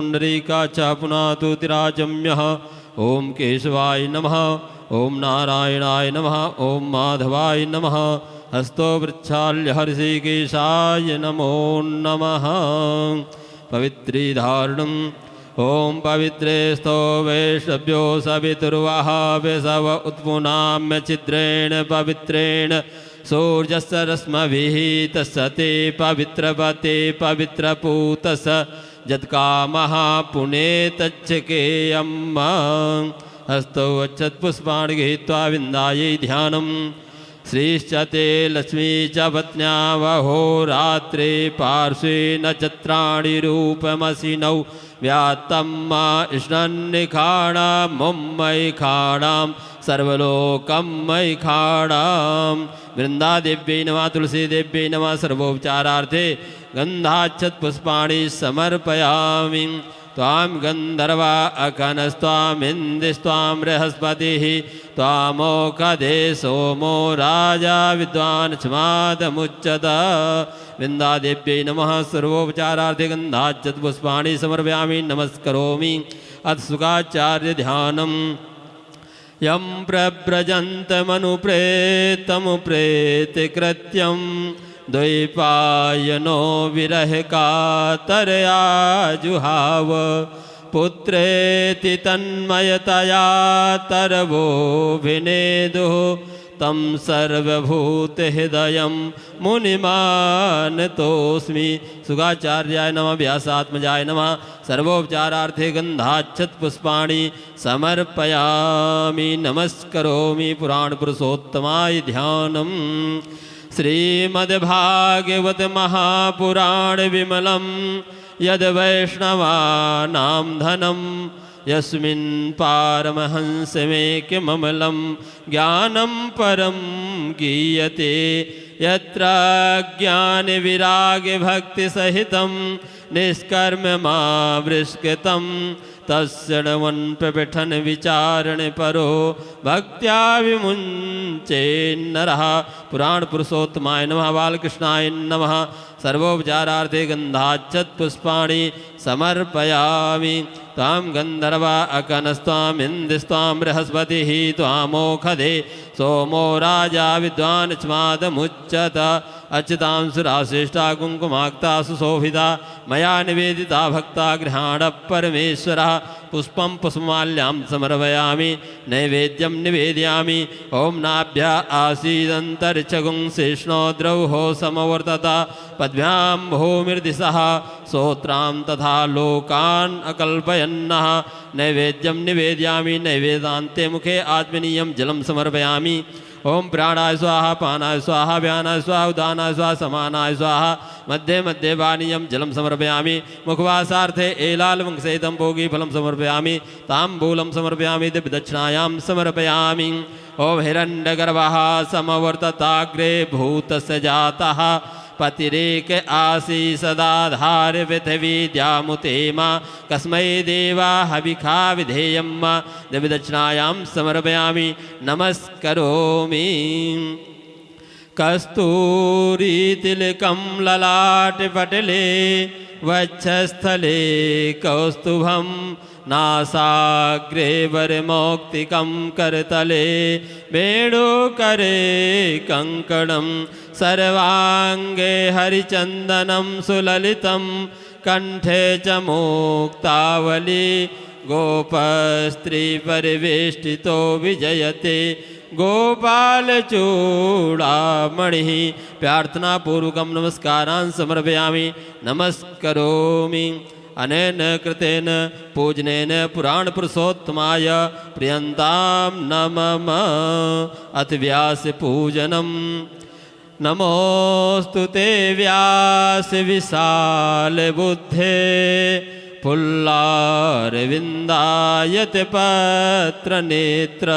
पुण्डरीकाच पुनातु तिराजम्यः। ओं केशवाय नमः। ओं नारायणाय नमः। ओं माधवाय नमः। हस्तो वृक्षाल्य हर्षिकेशाय नमो नमः। पवित्रीधारणम् ओं पवित्रे स्तो वैष्णव्यो सवितुर्वः वैसव उत्पुनाम्य छिद्रेण पवित्रेण सूर्यस्य रश्मभिः तस्य ते पवित्रपते पवित्रपूतस्य यत्कामः पुनेतच्छकेयम्। हस्तौ अच्छत्पुष्पाणि गृहीत्वा विन्दायै ध्यानम्। श्रीश्च ते लक्ष्मी च पत्न्यावहोरात्रे पार्श्वे नक्षत्राणि रूपमसिनौ व्यात्तम् इष्णन्निखाणां मुम्मयि खाणां सर्वलोकं मयि खाणां। वृन्दादेव्यै नमः। तुलसीदेव्यै नमः। सर्वोपचारार्थे गन्धाक्षतपुष्पाणि समर्पयामि। त्वां गन्धर्वा अखनस्त्वामिन्द्रस्त्वां बृहस्पतिः त्वामोखदे सोमो राजा विद्वान् स्मादमुच्यत। वृन्दादेव्यै नमः। सर्वोपचारार्थे गन्धाक्षतपुष्पाणि समर्पयामि नमस्करोमि। अथ सुखाचार्य ध्यानम्। यं प्रव्रजन्तमनुप्रेतमुप्रेतकृत्यं द्वैपायनो विरहकातरया जुहाव। पुत्रेति तन्मयतया तरवोऽभिनेदुः तं सर्वभूतहृदयं मुनिमानतोऽस्मि। सुखाचार्याय नमः। व्यासात्मजाय नमः। सर्वोपचारार्थे गन्धाक्षतपुष्पाणि समर्पयामि नमस्करोमि। पुराणपुरुषोत्तमाय ध्यानम्। श्रीमद्भागवत महापुराण विमलं यद्वैष्णवानां धनं यस्मिन् पारमहंसमेकममलं ज्ञानं परं गीयते। यत्र ज्ञानविरागभक्तिसहितं निष्कर्ममावृष्कृतं तस्सृण्वन् प्रपठन् विचारण परो भक्त्या विमुञ्चेन्नरः। पुराण पुरुषोत्तमाय नमः। बालकृष्णाय नमः। सर्वोपचारार्थे गन्धाक्षतपुष्पाणि समर्पयामि। तां गन्धर्वा अकनस्त्वामिन्द्रस्त्वां बृहस्पतिः त्वामोखदे सोमो राजा विद्वान् स्मादमुच्यत। अच्युतां सुराश्रेष्ठा कुङ्कुमाक्ता सुशोभिता मया निवेदिता भक्ता गृहाण परमेश्वरः। पुष्पं पुष्पमाल्यां समर्पयामि नैवेद्यं निवेदयामि। ॐ नाभ्या आसीदन्तरिक्षगुं शेष्णो द्रौहो समवर्तत पद्भ्यां भूमिर्दिशः स्तोत्रां तथा लोकान् अकल्पयन्नः। नैवेद्यं निवेदयामि नैवेदान्ते मुखे आत्मनीयं जलं समर्पयामि। ओं प्राणाय स्वाहा पानाय स्वाहा व्यानाय स्वाहा उदानाय स्वाहा समानाय स्वाहा। मध्ये मध्ये पानीयं जलं समर्पयामि। मुखवासार्थे एलालवंशेदं भोगीफलं समर्पयामि। ताम्बूलं समर्पयामि दिव्यदक्षिणायां समर्पयामि। ओं हिरण्यगर्भः समवर्तताग्रे भूतस्य जातः पतिरेक आसी सदाधार पृथिवी द्यामुतेमा कस्मै देवा हविखा विधेयं दिव्यदक्षिणायां समर्पयामि नमस्करोमि। कस्तूरीतिलकं ललाटपटले वक्षस्थले कौस्तुभं नासाग्रे वरमौक्तिकं करतले वेणुकरे कङ्कणं सर्वाङ्गे हरिचन्दनं सुललितं कण्ठे च मुक्तावली गोपस्त्रीपरिवेष्टितो विजयते गोपालचूडामणिः। प्रार्थनापूर्वकं नमस्कारान् समर्पयामि नमस्करोमि। अनेन कृतेन पूजनेन पुराणपुरुषोत्तमाय प्रियन्तां नमः। अथ व्यासपूजनम्। नमोऽस्तु ते व्यास विशालबुद्धे पुल्लारविन्दायते पत्रनेत्र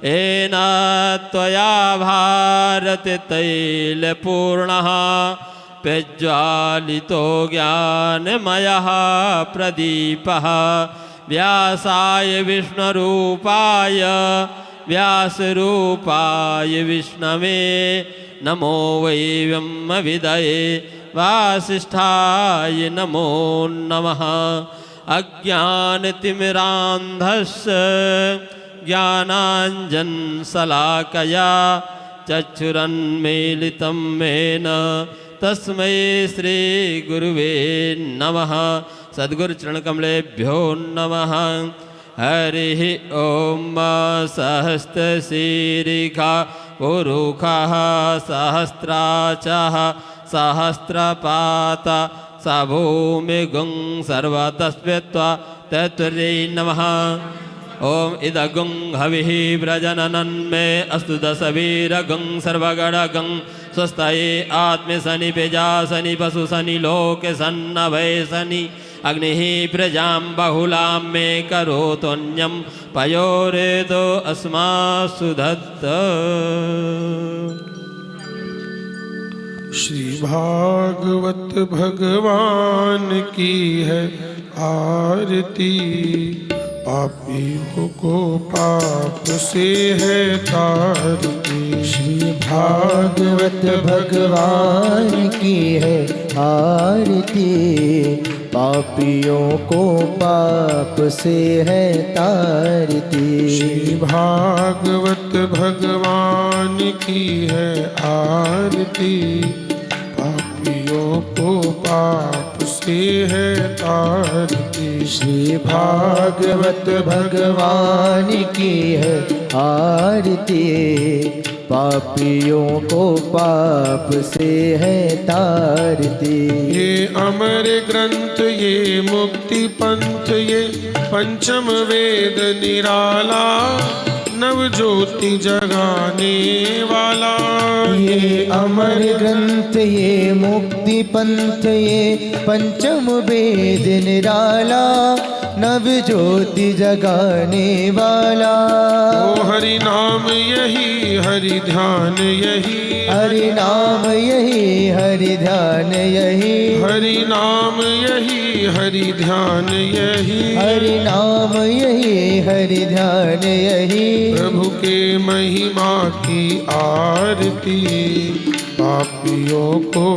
येन त्वया भारते तैलपूर्णः प्रज्वालितो ज्ञानमयः प्रदीपः। व्यासाय विष्णुरूपाय व्यासरूपाय विष्णवे नमो वै ब्रह्मविदये वासिष्ठाय नमो नमः। अज्ञानतिमिरान्धस्य ज्ञानाञ्जनशलाकया चक्षुरुन्मीलितं येन तस्मै श्रीगुरुवे नमः। सद्गुरुचरणकमलेभ्यो नमः। हरिः ॐ सहस्रशीर्षा पुरुषः सहस्राचः सहस्रपात स भूमिगुं सर्वतस्वित्वा तत्त्वै नमः। ओम इदगुं हविः व्रजनन्मे अस्तु दशवीरगुं सर्वगणगं स्वस्ताये आत्मशनि पेजासनि पशुशनि लोके सन्नभय शनि अग्निः प्रजां बहुलां मे करोतोऽन्यं पयोरेतो अस्मासु दत्त। श्री भागवत भगवान की है आरती, पापियों को पाप से है तारती। श्री भागवत भगवान की है आरती, पापियों को पाप से है तारती। श्री भागवत भगवान की है आरती, पापियों को पाप से है तारती। श्री भागवत भगवान की है आरती, पापियों को पाप से है तारती। ये अमर ग्रंथ ये मुक्ति पंथ ये पंचम वेद निराला, नव ज्योति जगाने वाला। ये अमर ग्रंथ ये मुक्ति पंथ ये पंचम वेद निराला, नव ज्योति जगाने वाला। ओ हरि नाम यही हरि ध्यान यही, हरि नाम यही हरि ध्यान यही, हरि नाम यही हरि ध्यान यही, हरि नाम यही हरि ध्यान यही। प्रभु के महिमा की आरती, पापियों को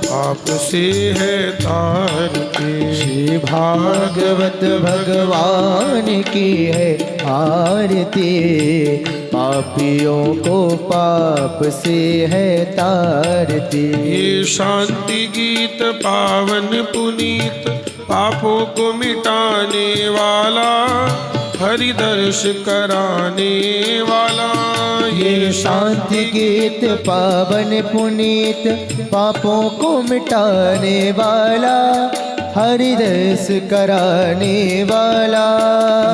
पाप से है तारती। श्री भागवत भगवान की है आरती, पापियों को पाप से है तारती। ये शांति गीत पावन पुनीत, पापों को मिटाने वाला, हरि दर्श कराने वाला। ये शांति गीत पावन पुनीत, पापों को मिटाने वाला, हरि दर्श कराने वाला।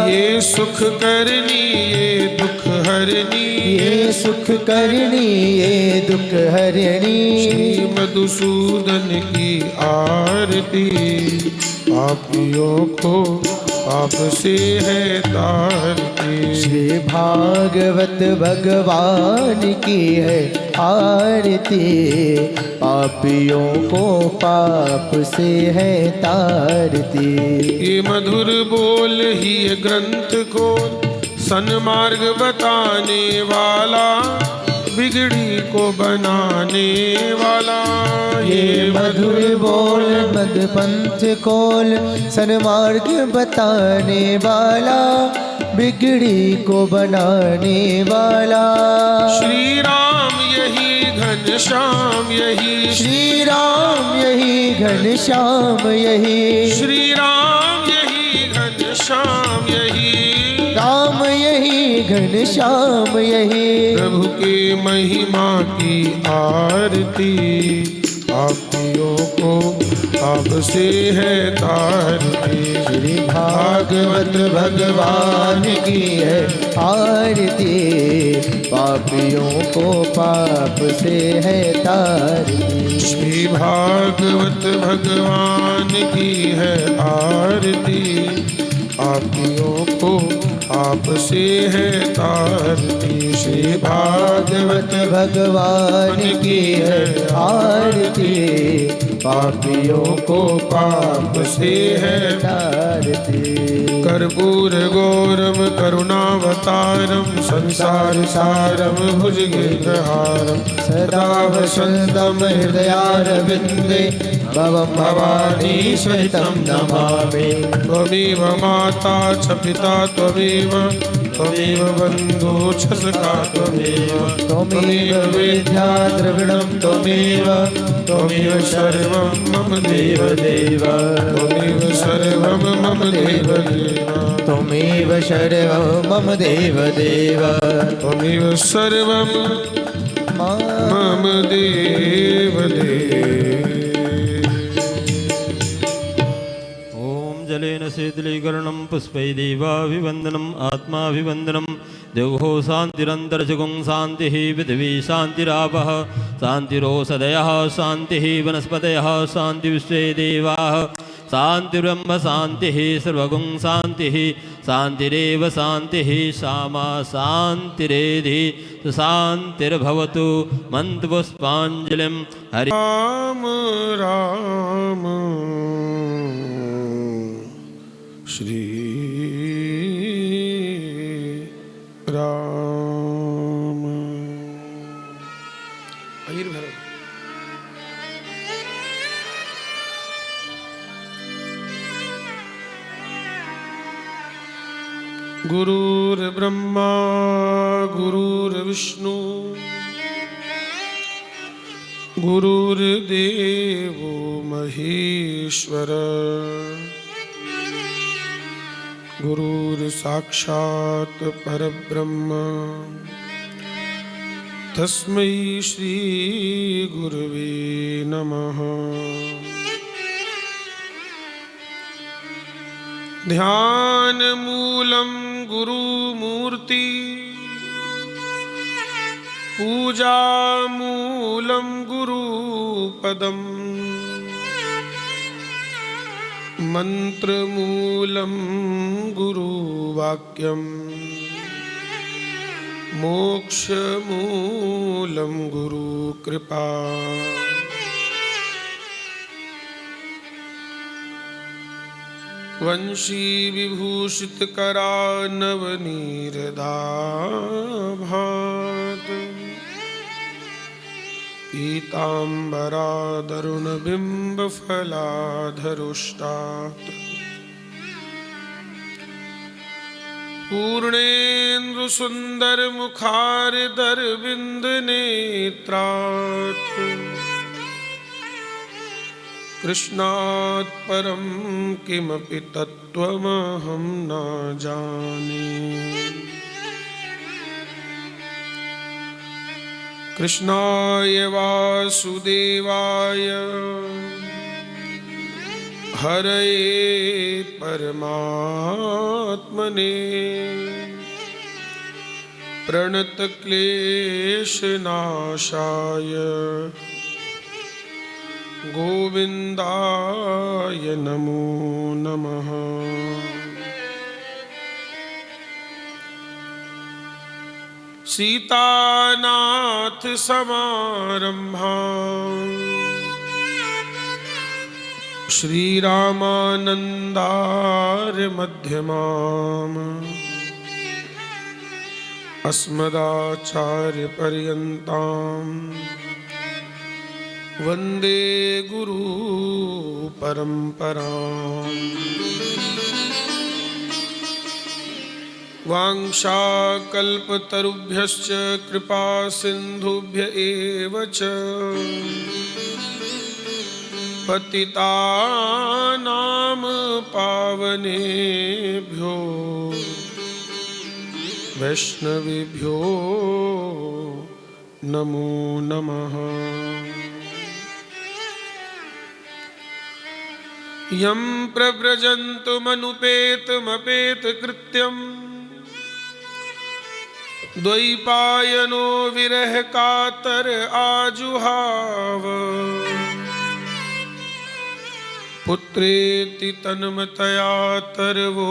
ये सुख करनी ये दुख हरनी, ये सुख करनी ये दुख हरनी। श्री मधुसूदन की आरती, पापियों को पाप से है तारती। श्री भागवत भगवान की है आरती, पापियों को पाप से है तारती। ये मधुर बोल ही ये ग्रंथ को सन्मार्ग बताने वाला, बिगड़ी को बनाने वाला। ये मधुर बोल मद पंथ खोल, सन्मार्ग बताने वाला, बिगड़ी को बनाने वाला। श्री राम यही घनश्याम यही, श्री राम यही घनश्याम यही, श्री राम यही घनश्याम यही, राम यही घनश्याम यही। प्रभु के महिमा की आरती, पापियों को पाप से है तारती। श्री भागवत भगवान की है आरती, पापियों को पाप से है तारती। श्री भागवत भगवान की है आरती, पापियों को पाप से है तारती। श्री भागवत भगवान की है आरती, पापियों को पाप से है तारती। कर्पूरगौरं करुणावतारं संसारसारं भुजगेन्द्रहारं सदा वसन्तं हृदयारविन्दे भवं भवानी सहितं नमामि। त्वमेव माता च पिता त्वमेव बन्धु च सखा त्वमेव विद्या द्रविणं त्वमेव सर्वं मम देवदेव त्वमेव सर्वं मम देवदेव त्वमेव सर्वं मम देवदेव त्वमेव सर्वं मम देवदेव। जलेन शीतलीकरणं पुष्पैदेवाभिवन्दनम् आत्माभिवन्दनं देवो शान्तिरन्तरिक्षगुं शान्तिः पृथिवी शान्तिरापः शान्तिरोषधयः शान्तिः वनस्पतयः शान्तिविश्वे देवाः शान्तिर्ब्रह्म शान्तिः सर्वगुं शान्तिः शान्तिरेव शान्तिः सामा शान्तिरेधि शान्तिर्भवतु मन्त्रपुष्पाञ्जलिं हरि राम राम श्री राम। गुरुर्ब्रह्मा गुरुर्विष्णु गुरुर्देवो महेश्वर गुरुर्साक्षात् परब्रह्म तस्मै श्री गुरुवे नमः। ध्यान मूलं गुरुमूर्ति पूजा मूलं गुरुपदम् मंत्रमूलं गुरुवाक्यं मोक्षमूलं गुरुकृपा। वंशी विभूषितकरानवनीरदाभात् पीताम्बरादरुणबिम्बफलाधरुष्टात् पूर्णेन्दुसुन्दरमुखारदरविन्दनेत्रात् कृष्णात् परं किमपि तत्त्वमहं न जाने। कृष्णाय वासुदेवाय हरये परमात्मने प्रणतक्लेशनाशाय गोविन्दाय नमो नमः। सीतानाथ समारम्भां श्रीरामानन्दार्य मध्यमाम् अस्मदाचार्यपर्यन्तां वन्दे गुरु परम्पराम्। वाञ्छाकल्पतरुभ्यश्च कृपा सिन्धुभ्य एव च पतितानां पावनेभ्यो वैष्णवेभ्यो नमो नमः। यं प्रव्रजन्तुमनुपेतमपेतकृत्यम् द्वैपायनो विरह कातर आजुहाव पुत्रेति तन्मतया तरवोऽभिनेदो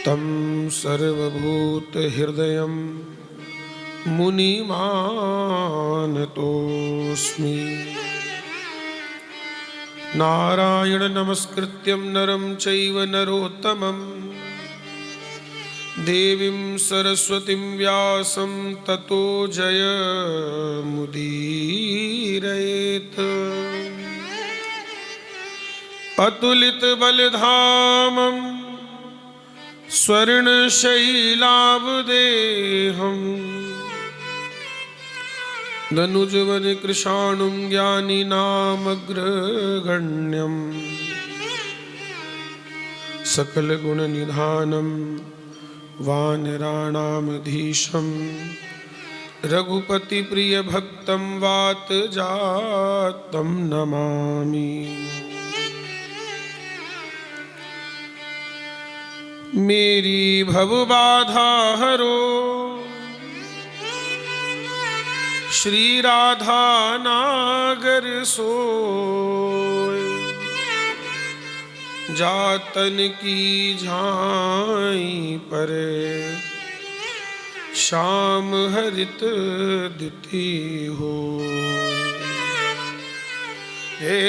तं सर्वभूतहृदयं मुनिमानतोऽस्मि। नारायण नमस्कृत्यं नरं चैव नरोत्तमं देवीं सरस्वतीं व्यासं ततो जयमुदीरयेत्। अतुलितबलधामं स्वर्णशैलाब्देहं दनुजवनकृशाणुं ज्ञानिनामग्रगण्यं सकलगुणनिधानं वानराणामधीशं रघुपतिप्रियभक्तं वातजातं नमामि। मेरी भवबाधा हरो श्री राधा नागर सोय, जातन की झाई पर श्याम हरित दिति हो। हे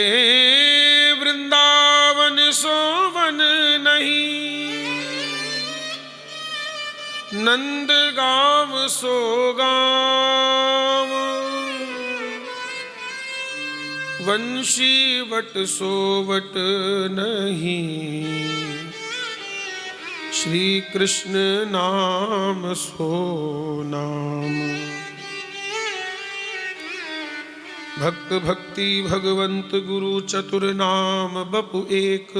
वृंदावन सोवन नहीं, नंद गाँव सो गाँव, वंशी वट सो वट नहीं, श्री कृष्ण नाम सो नाम। भक्त भक्ति भगवंत गुरु चतुर नाम बपु एक,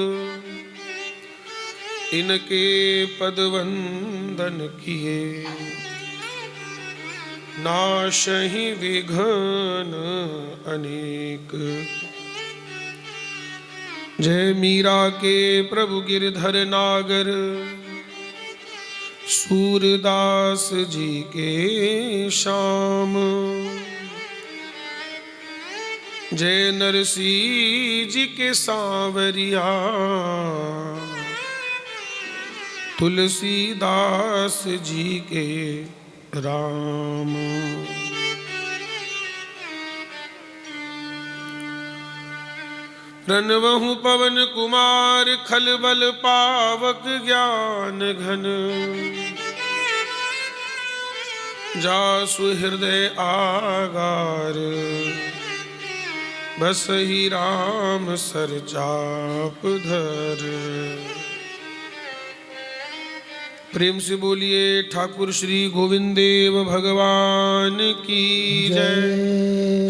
इनके पद वंदन किए नाशहि विघ्न अनेक। जय मीरा के प्रभु गिरधर नागर, सूरदास जी के श्याम। जय नरसिंह जी के सांवरिया, तुलसीदास जी के राम। रनवहु पवन कुमार, खलबल पावक ज्ञान घन। जासु हृदय आगार, बसहि राम सर चाप धर। प्रेम से बोलिए ठाकुर श्री गोविंद देव भगवान की जय।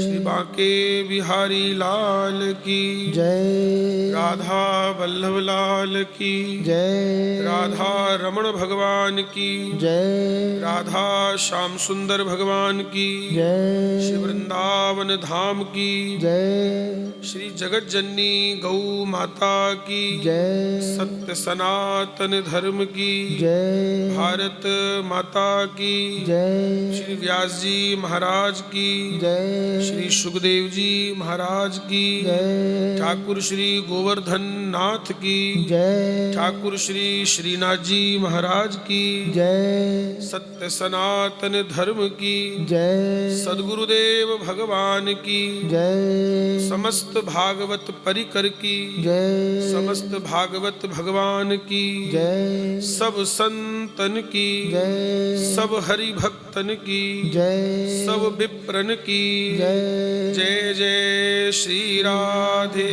श्री बांके बिहारी लाल की जय। राधा वल्लभ लाल की जय। राधा रमण भगवान की जय। राधा श्याम सुंदर भगवान की जय। श्री वृंदावन धाम की जय। श्री जगत जननी गौ माता की जय। सत्य सनातन धर्म की जय। भारत माता की जय। श्री व्यास जी महाराज की जय। श्री सुखदेव जी महाराज की जय। ठाकुर श्री गोवर्धन नाथ की जय। ठाकुर श्री श्रीनाथ जी महाराज की जय। सत्य सनातन धर्म की जय। सद्गुरुदेव भगवान की जय। समस्त भागवत परिकर की जय। समस्त भागवत भगवान की जय। सब संतन की जय। सब हरि भक्तन की जय। सब विप्रन की जय। जय जय श्री राधे,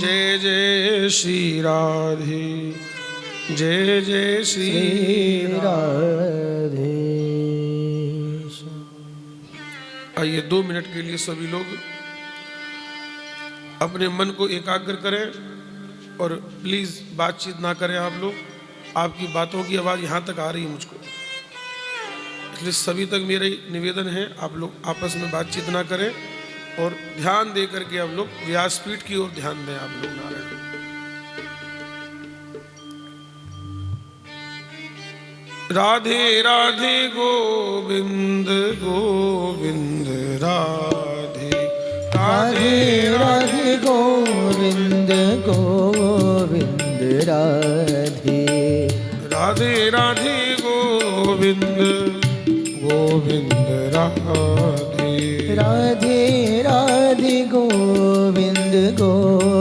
जय जय श्री राधे, जय जय श्री राधे। आइए 2 मिनट के लिए सभी लोग अपने मन को एकाग्र करें और प्लीज बातचीत ना करें। आप लोग, आपकी बातों की आवाज़ यहाँ तक आ रही है मुझको, इसलिए सभी तक मेरा निवेदन है आप लोग आपस में बातचीत ना करें और ध्यान दे करके आप लोग व्यासपीठ की ओर ध्यान दें। आप लोग नारायण राधे राधे गोविंद गोविंद राधे राधे राधे गोविंद गोविंद राधे। राधे राधे गोविंद गोविंद राधे। राधे राधे गोविंद गोविंद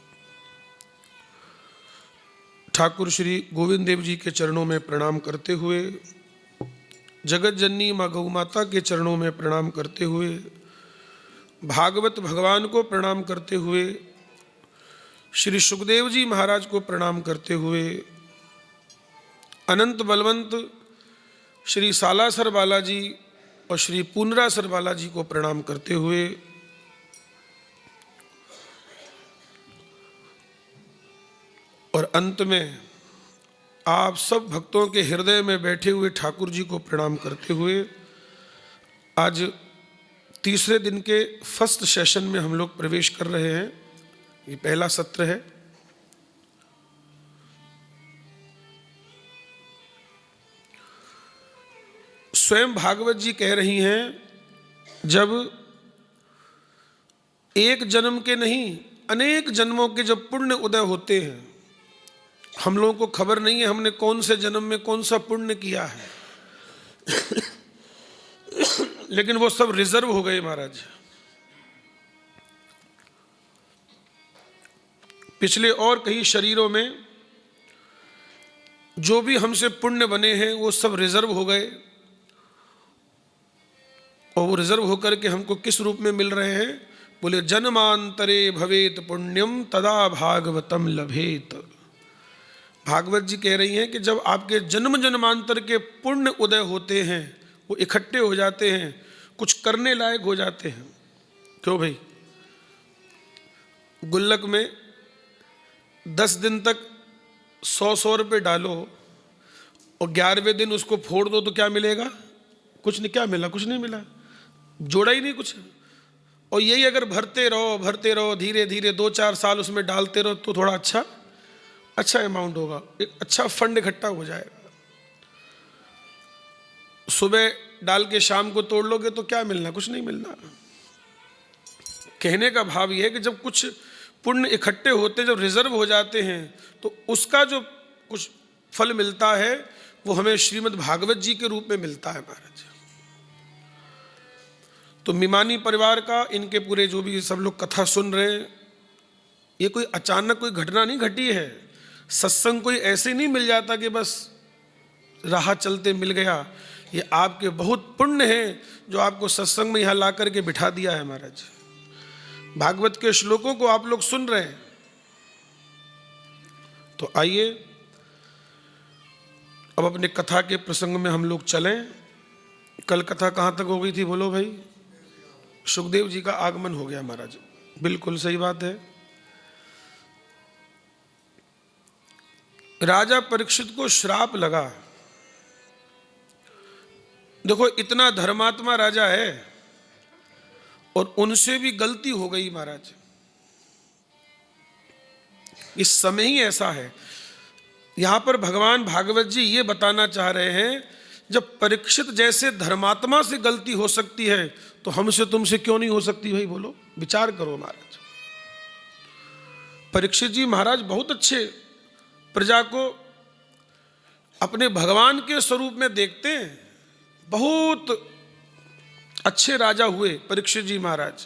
ठाकुर श्री गोविंद देव जी के चरणों में प्रणाम करते हुए, जगत जननी माँ गौ माता के चरणों में प्रणाम करते हुए, भागवत भगवान को प्रणाम करते हुए, श्री सुखदेव जी महाराज को प्रणाम करते हुए, अनंत बलवंत श्री सालासर बालाजी और श्री पुनरासर बालाजी को प्रणाम करते हुए, और अंत में आप सब भक्तों के हृदय में बैठे हुए ठाकुर जी को प्रणाम करते हुए, आज तीसरे दिन के फर्स्ट सेशन में हम लोग प्रवेश कर रहे हैं। ये पहला सत्र है। स्वयं भागवत जी कह रही हैं, जब एक जन्म के नहीं अनेक जन्मों के जब पुण्य उदय होते हैं, हम लोगों को खबर नहीं है हमने कौन से जन्म में कौन सा पुण्य किया है लेकिन वो सब रिजर्व हो गए महाराज। पिछले और कई शरीरों में जो भी हमसे पुण्य बने हैं वो सब रिजर्व हो गए, और वो रिजर्व होकर के हमको किस रूप में मिल रहे हैं? बोले जन्मांतरे भवेत पुण्यम तदा भागवतम लभेत। भागवत जी कह रही हैं कि जब आपके जन्म जन्मांतर के पुण्य उदय होते हैं, वो इकट्ठे हो जाते हैं, कुछ करने लायक हो जाते हैं। क्यों भाई? गुल्लक में 10 दिन तक 100 रुपये डालो और 11वें दिन उसको फोड़ दो तो क्या मिलेगा? कुछ नहीं। क्या मिला? कुछ नहीं मिला, जोड़ा ही नहीं कुछ। और यही अगर भरते रहो धीरे धीरे 2-4 साल उसमें डालते रहो तो थोड़ा अच्छा अमाउंट होगा, एक अच्छा फंड इकट्ठा हो जाएगा। सुबह डाल के शाम को तोड़ लोगे तो क्या मिलना? कुछ नहीं मिलना। कहने का भाव यह है कि जब कुछ पुण्य इकट्ठे होते, जब रिजर्व हो जाते हैं, तो उसका जो कुछ फल मिलता है वो हमें श्रीमद् भागवत जी के रूप में मिलता है महाराज। तो मिमानी परिवार का, इनके पूरे जो भी सब लोग कथा सुन रहे हैं, ये कोई अचानक कोई घटना नहीं घटी है। सत्संग कोई ऐसे नहीं मिल जाता कि बस राह चलते मिल गया। ये आपके बहुत पुण्य हैं जो आपको सत्संग में यहाँ ला करके बिठा दिया है महाराज। भागवत के श्लोकों को आप लोग सुन रहे हैं। तो आइए अब अपने कथा के प्रसंग में हम लोग चलें। कल कथा कहाँ तक हो गई थी बोलो भाई? सुखदेव जी का आगमन हो गया महाराज। बिल्कुल सही बात है। राजा परीक्षित को श्राप लगा। देखो इतना धर्मात्मा राजा है और उनसे भी गलती हो गई महाराज। इस समय ही ऐसा है। यहां पर भगवान भागवत जी ये बताना चाह रहे हैं, जब परीक्षित जैसे धर्मात्मा से गलती हो सकती है तो हमसे तुमसे क्यों नहीं हो सकती भाई? बोलो, विचार करो महाराज। परीक्षित जी महाराज बहुत अच्छे, प्रजा को अपने भगवान के स्वरूप में देखते हैं। बहुत अच्छे राजा हुए परीक्षित जी महाराज।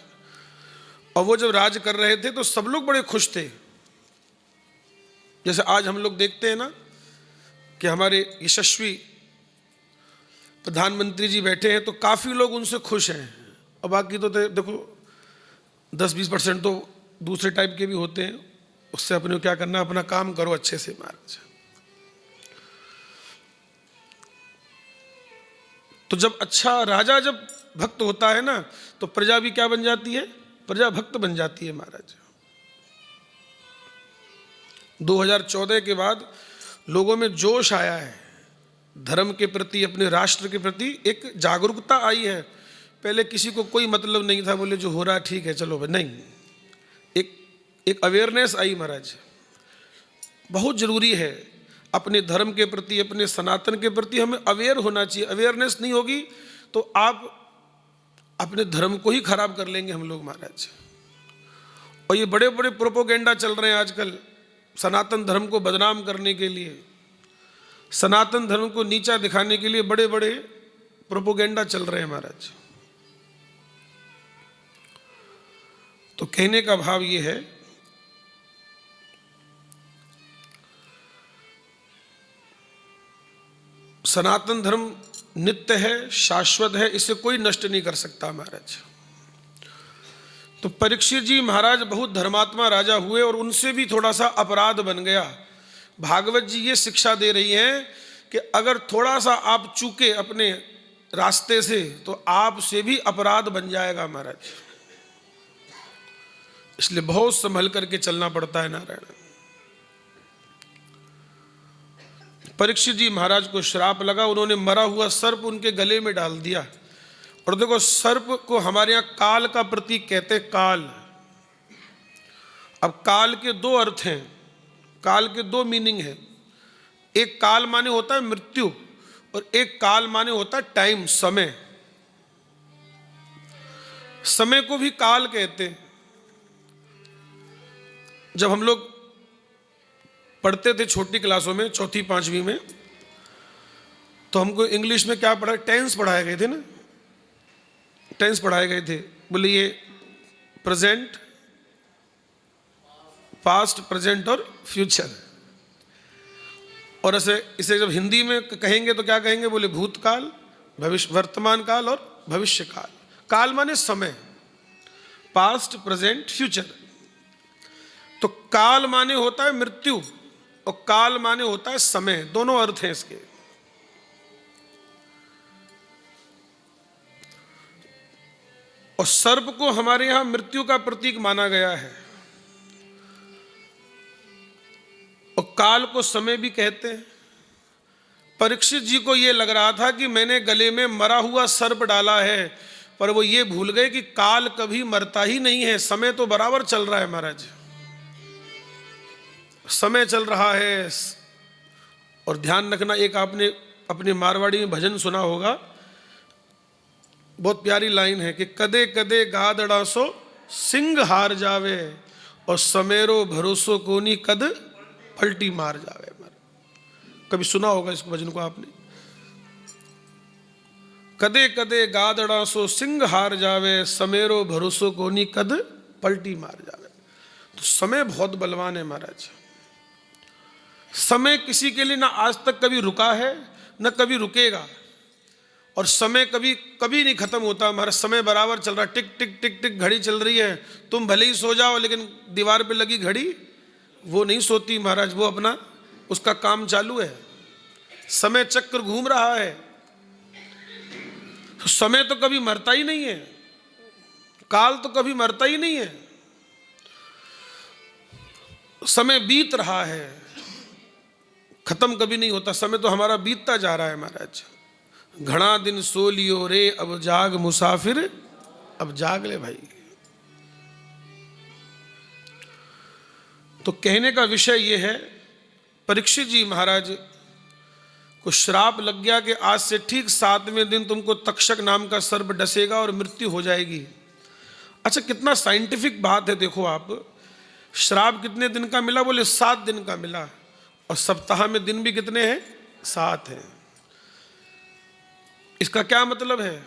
और वो जब राज कर रहे थे तो सब लोग बड़े खुश थे। जैसे आज हम लोग देखते हैं ना कि हमारे यशस्वी प्रधानमंत्री जी बैठे हैं तो काफ़ी लोग उनसे खुश हैं। और बाकी तो देखो 10-20% तो दूसरे टाइप के भी होते हैं। उससे अपने क्या करना, अपना काम करो अच्छे से महाराज। तो जब अच्छा राजा जब भक्त होता है ना तो प्रजा भी क्या बन जाती है? प्रजा भक्त बन जाती है महाराज। 2014 के बाद लोगों में जोश आया है धर्म के प्रति, अपने राष्ट्र के प्रति एक जागरूकता आई है। पहले किसी को कोई मतलब नहीं था, बोले जो हो रहा है ठीक है चलो भाई, नहीं, एक अवेयरनेस आई महाराज। बहुत जरूरी है अपने धर्म के प्रति, अपने सनातन के प्रति हमें अवेयर होना चाहिए। अवेयरनेस नहीं होगी तो आप अपने धर्म को ही खराब कर लेंगे हम लोग महाराज। और ये बड़े बड़े प्रोपोगेंडा चल रहे हैं आजकल सनातन धर्म को बदनाम करने के लिए, सनातन धर्म को नीचा दिखाने के लिए बड़े बड़े प्रोपोगेंडा चल रहे हैं महाराज। तो कहने का भाव ये है सनातन धर्म नित्य है, शाश्वत है, इसे कोई नष्ट नहीं कर सकता महाराज। तो परीक्षित जी महाराज बहुत धर्मात्मा राजा हुए और उनसे भी थोड़ा सा अपराध बन गया। भागवत जी ये शिक्षा दे रही हैं कि अगर थोड़ा सा आप चूके अपने रास्ते से तो आपसे भी अपराध बन जाएगा महाराज। इसलिए बहुत संभल करके चलना पड़ता है नारायण। परीक्षित जी महाराज को श्राप लगा, उन्होंने मरा हुआ सर्प उनके गले में डाल दिया। और देखो, सर्प को हमारे यहाँ काल का प्रतीक कहते हैं, काल। अब काल के दो अर्थ हैं, काल के दो मीनिंग हैं। एक काल माने होता है मृत्यु और एक काल माने होता है टाइम, समय। समय को भी काल कहते हैं। जब हम लोग पढ़ते थे छोटी क्लासों में, चौथी पांचवी में, तो हमको इंग्लिश में क्या पढ़ा, टेंस पढ़ाए गए थे ना, टेंस पढ़ाए गए थे। बोले ये प्रेजेंट, पास्ट, प्रेजेंट और फ्यूचर। और ऐसे इसे जब हिंदी में कहेंगे तो क्या कहेंगे, बोले भूतकाल, भविष्य, वर्तमान काल और भविष्य काल। काल माने समय, पास्ट, प्रेजेंट, फ्यूचर। तो काल माने होता है मृत्यु और काल माने होता है समय, दोनों अर्थ हैं इसके। और सर्प को हमारे यहां मृत्यु का प्रतीक माना गया है और काल को समय भी कहते हैं। परीक्षित जी को यह लग रहा था कि मैंने गले में मरा हुआ सर्प डाला है, पर वो ये भूल गए कि काल कभी मरता ही नहीं है, समय तो बराबर चल रहा है महाराज, समय चल रहा है। और ध्यान रखना, एक आपने अपने मारवाड़ी में भजन सुना होगा, बहुत प्यारी लाइन है कि कदे कदे गादड़ा सो सिंह हार जावे और समेरो भरोसो कोनी कद पलटी मार जावे। कभी सुना होगा इस भजन को आपने। कदे कदे गादड़ा सो सिंह हार जावे समेरो भरोसो कोनी कद पलटी मार जावे। तो समय बहुत बलवान है महाराज। समय किसी के लिए ना आज तक कभी रुका है न कभी रुकेगा, और समय कभी कभी नहीं खत्म होता। हमारा समय बराबर चल रहा, टिक टिक टिक टिक घड़ी चल रही है। तुम भले ही सो जाओ लेकिन दीवार पे लगी घड़ी वो नहीं सोती महाराज, वो अपना उसका काम चालू है। समय चक्र घूम रहा है। समय तो कभी मरता ही नहीं है, काल तो कभी मरता ही नहीं है। समय बीत रहा है, खत्म कभी नहीं होता। समय तो हमारा बीतता जा रहा है महाराज। घना दिन सो लियो रे अब जाग मुसाफिर, अब जाग ले भाई। तो कहने का विषय यह है, परीक्षित जी महाराज को श्राप लग गया कि आज से ठीक 7वें दिन तुमको तक्षक नाम का सर्प डसेगा और मृत्यु हो जाएगी। अच्छा, कितना साइंटिफिक बात है। देखो आप, श्राप कितने दिन का मिला, बोले 7 दिन का मिला। और सप्ताह में दिन भी कितने हैं, 7 हैं। इसका क्या मतलब है?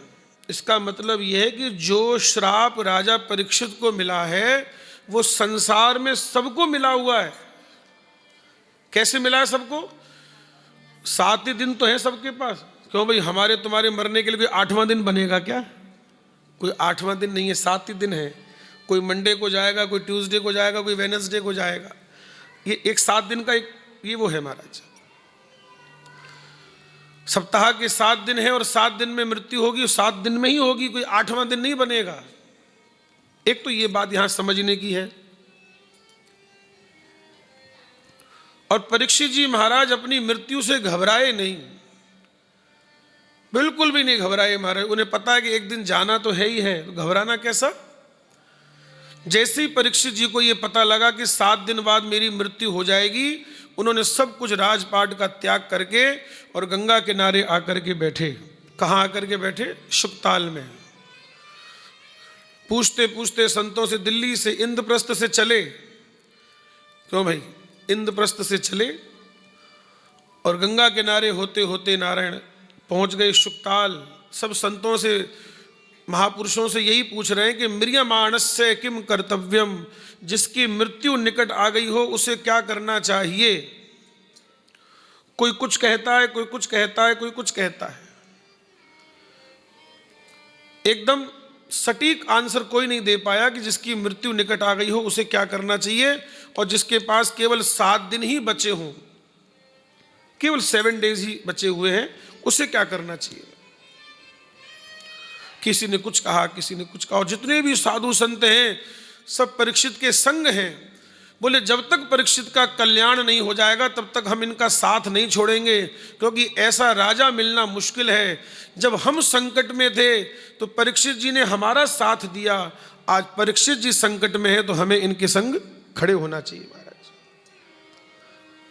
इसका मतलब यह है कि जो श्राप राजा परीक्षित को मिला है वो संसार में सबको मिला हुआ है। कैसे मिला है सबको? 7 ही दिन तो है सबके पास। क्यों भाई, हमारे तुम्हारे मरने के लिए कोई 8वां दिन बनेगा क्या? कोई 8वां दिन नहीं है, 7 ही दिन है। कोई मंडे को जाएगा, कोई ट्यूसडे को जाएगा, कोई वेडनेसडे को जाएगा। ये एक 7 दिन का एक ये वो है महाराज। सप्ताह के 7 दिन है और 7 दिन में मृत्यु होगी, 7 दिन में ही होगी, कोई 8वां दिन नहीं बनेगा। एक तो ये बात यहां समझने की है। और परीक्षित जी महाराज अपनी मृत्यु से घबराए नहीं, बिल्कुल भी नहीं घबराए महाराज। उन्हें पता है कि एक दिन जाना तो है ही है, तो घबराना कैसा। जैसे ही परीक्षित जी को यह पता लगा कि 7 दिन बाद मेरी मृत्यु हो जाएगी, उन्होंने सब कुछ राजपाट का त्याग करके और गंगा किनारे आकर के बैठे। कहाँ आकर के बैठे? शुकताल में। पूछते पूछते संतों से दिल्ली से इंद्रप्रस्थ से चले। क्यों भाई, इंद्रप्रस्थ से चले और गंगा किनारे होते होते नारायण पहुंच गए शुकताल। सब संतों से, महापुरुषों से यही पूछ रहे हैं कि म्रियमाणस्य किम कर्तव्यम, जिसकी मृत्यु निकट आ गई हो उसे क्या करना चाहिए। कोई कुछ कहता है, कोई कुछ कहता है, कोई कुछ कहता है। एकदम सटीक आंसर कोई नहीं दे पाया कि जिसकी मृत्यु निकट आ गई हो उसे क्या करना चाहिए, और जिसके पास केवल 7 दिन ही बचे हों, केवल 7 डेज ही बचे हुए हैं, उसे क्या करना चाहिए। किसी ने कुछ कहा, किसी ने कुछ कहा। और जितने भी साधु संत हैं सब परीक्षित के संग हैं। बोले जब तक परीक्षित का कल्याण नहीं हो जाएगा तब तक हम इनका साथ नहीं छोड़ेंगे, क्योंकि ऐसा राजा मिलना मुश्किल है। जब हम संकट में थे तो परीक्षित जी ने हमारा साथ दिया, आज परीक्षित जी संकट में है तो हमें इनके संग खड़े होना चाहिए महाराज।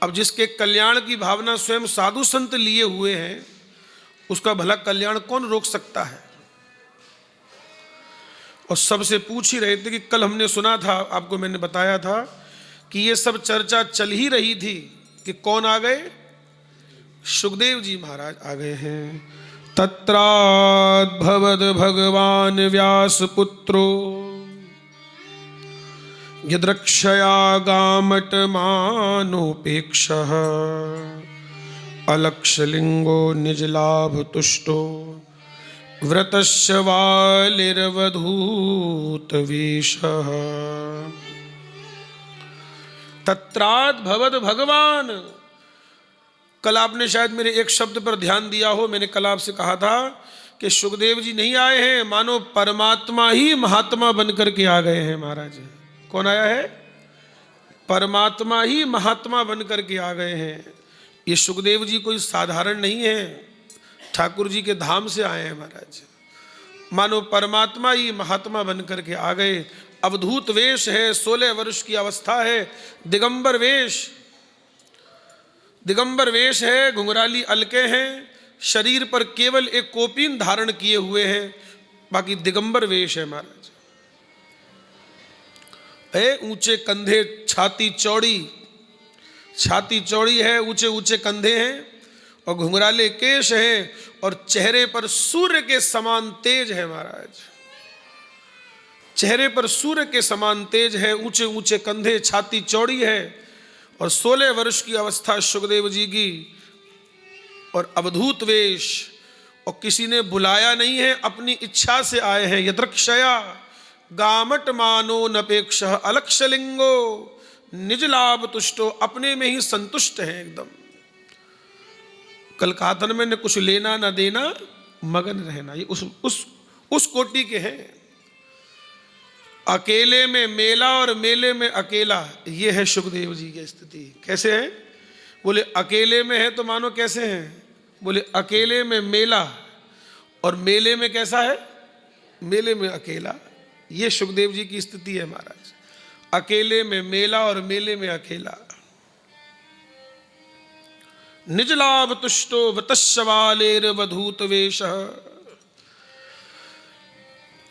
अब जिसके कल्याण की भावना स्वयं साधु संत लिए हुए हैं उसका भला कल्याण कौन रोक सकता है। और सबसे पूछ ही रहे थे कि कल हमने सुना था, आपको मैंने बताया था कि ये सब चर्चा चल ही रही थी कि कौन आ गए, सुखदेव जी महाराज आ गए हैं। तत्राद्भवद भगवान व्यास पुत्रो यद्रक्षया गामट मानोपेक्षः अलक्षलिंगो निज लाभ तुष्टो व्रतस्य वालिर्वधूत वेशः। तत्राद्भवद भगवान। कल आपने शायद मेरे एक शब्द पर ध्यान दिया हो, मैंने कल आपसे कहा था कि सुखदेव जी नहीं आए हैं, मानो परमात्मा ही महात्मा बनकर के आ गए हैं महाराज। कौन आया है? परमात्मा ही महात्मा बनकर के आ गए हैं। ये सुखदेव जी कोई साधारण नहीं है, ठाकुर जी के धाम से आए हैं महाराज। मानो परमात्मा ही महात्मा बनकर के आ गए। अवधूत वेश है, 16 वर्ष की अवस्था है, दिगंबर वेश, दिगंबर वेश है, घुंघराली अलके हैं, शरीर पर केवल एक कोपीन धारण किए हुए हैं, बाकी दिगंबर वेश है महाराज। ऊंचे कंधे, छाती चौड़ी है, ऊंचे ऊंचे कंधे हैं और घुंघराले केश हैं और चेहरे पर सूर्य के समान तेज है महाराज। चेहरे पर सूर्य के समान तेज है, ऊंचे ऊंचे कंधे, छाती चौड़ी है और 16 वर्ष की अवस्था सुखदेव जी की और अवधूत वेश। और किसी ने बुलाया नहीं है, अपनी इच्छा से आए हैं। यद्रक्षया गामट मानो नपेक्ष अलक्षलिंगो निज लाभ तुष्टो। अपने में ही संतुष्ट है एकदम। कल कहा था मैंने, कुछ लेना ना देना मगन रहना। ये उस कोटि के हैं। अकेले में मेला और मेले में अकेला, ये है सुखदेव जी की स्थिति। कैसे है? बोले अकेले में है तो मानो कैसे हैं? बोले अकेले में मेला और मेले में कैसा है? मेले में अकेला। ये सुखदेव जी की स्थिति है महाराज। अकेले में मेला और मेले में अकेला। निज लाभ तुष्टो वतस्वालेर वधूत वेश।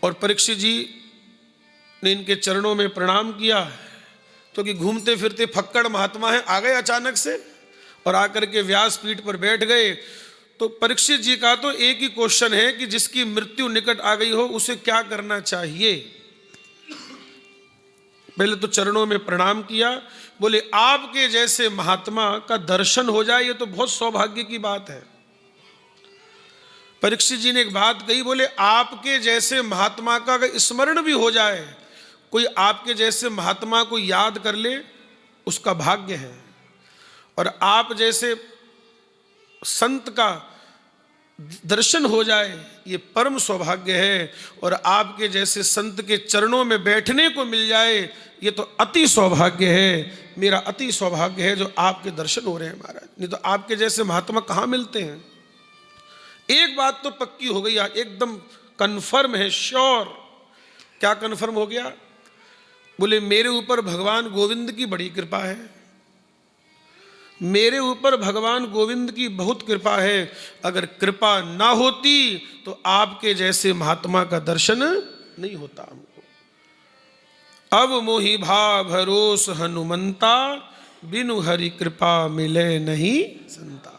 और परीक्षित जी ने इनके चरणों में प्रणाम किया, क्योंकि घूमते फिरते फक्कड़ महात्मा है, आ गए अचानक से और आकर के व्यासपीठ पर बैठ गए। तो परीक्षित जी का तो एक ही क्वेश्चन है कि जिसकी मृत्यु निकट आ गई हो उसे क्या करना चाहिए। पहले तो चरणों में प्रणाम किया, बोले आपके जैसे महात्मा का दर्शन हो जाए ये तो बहुत सौभाग्य की बात है। परीक्षित जी ने एक बात कही, बोले आपके जैसे महात्मा का अगर स्मरण भी हो जाए, कोई आपके जैसे महात्मा को याद कर ले, उसका भाग्य है। और आप जैसे संत का दर्शन हो जाए ये परम सौभाग्य है। और आपके जैसे संत के चरणों में बैठने को मिल जाए ये तो अति सौभाग्य है। मेरा अति सौभाग्य है जो आपके दर्शन हो रहे हैं महाराज, नहीं तो आपके जैसे महात्मा कहाँ मिलते हैं। एक बात तो पक्की हो गई, एकदम कन्फर्म है, श्योर। क्या कन्फर्म हो गया? बोले मेरे ऊपर भगवान गोविंद की बड़ी कृपा है, मेरे ऊपर भगवान गोविंद की बहुत कृपा है। अगर कृपा ना होती तो आपके जैसे महात्मा का दर्शन नहीं होता हमको। अब मोहि भा भरोस हनुमंता, बिनु हरि कृपा मिले नहीं संता।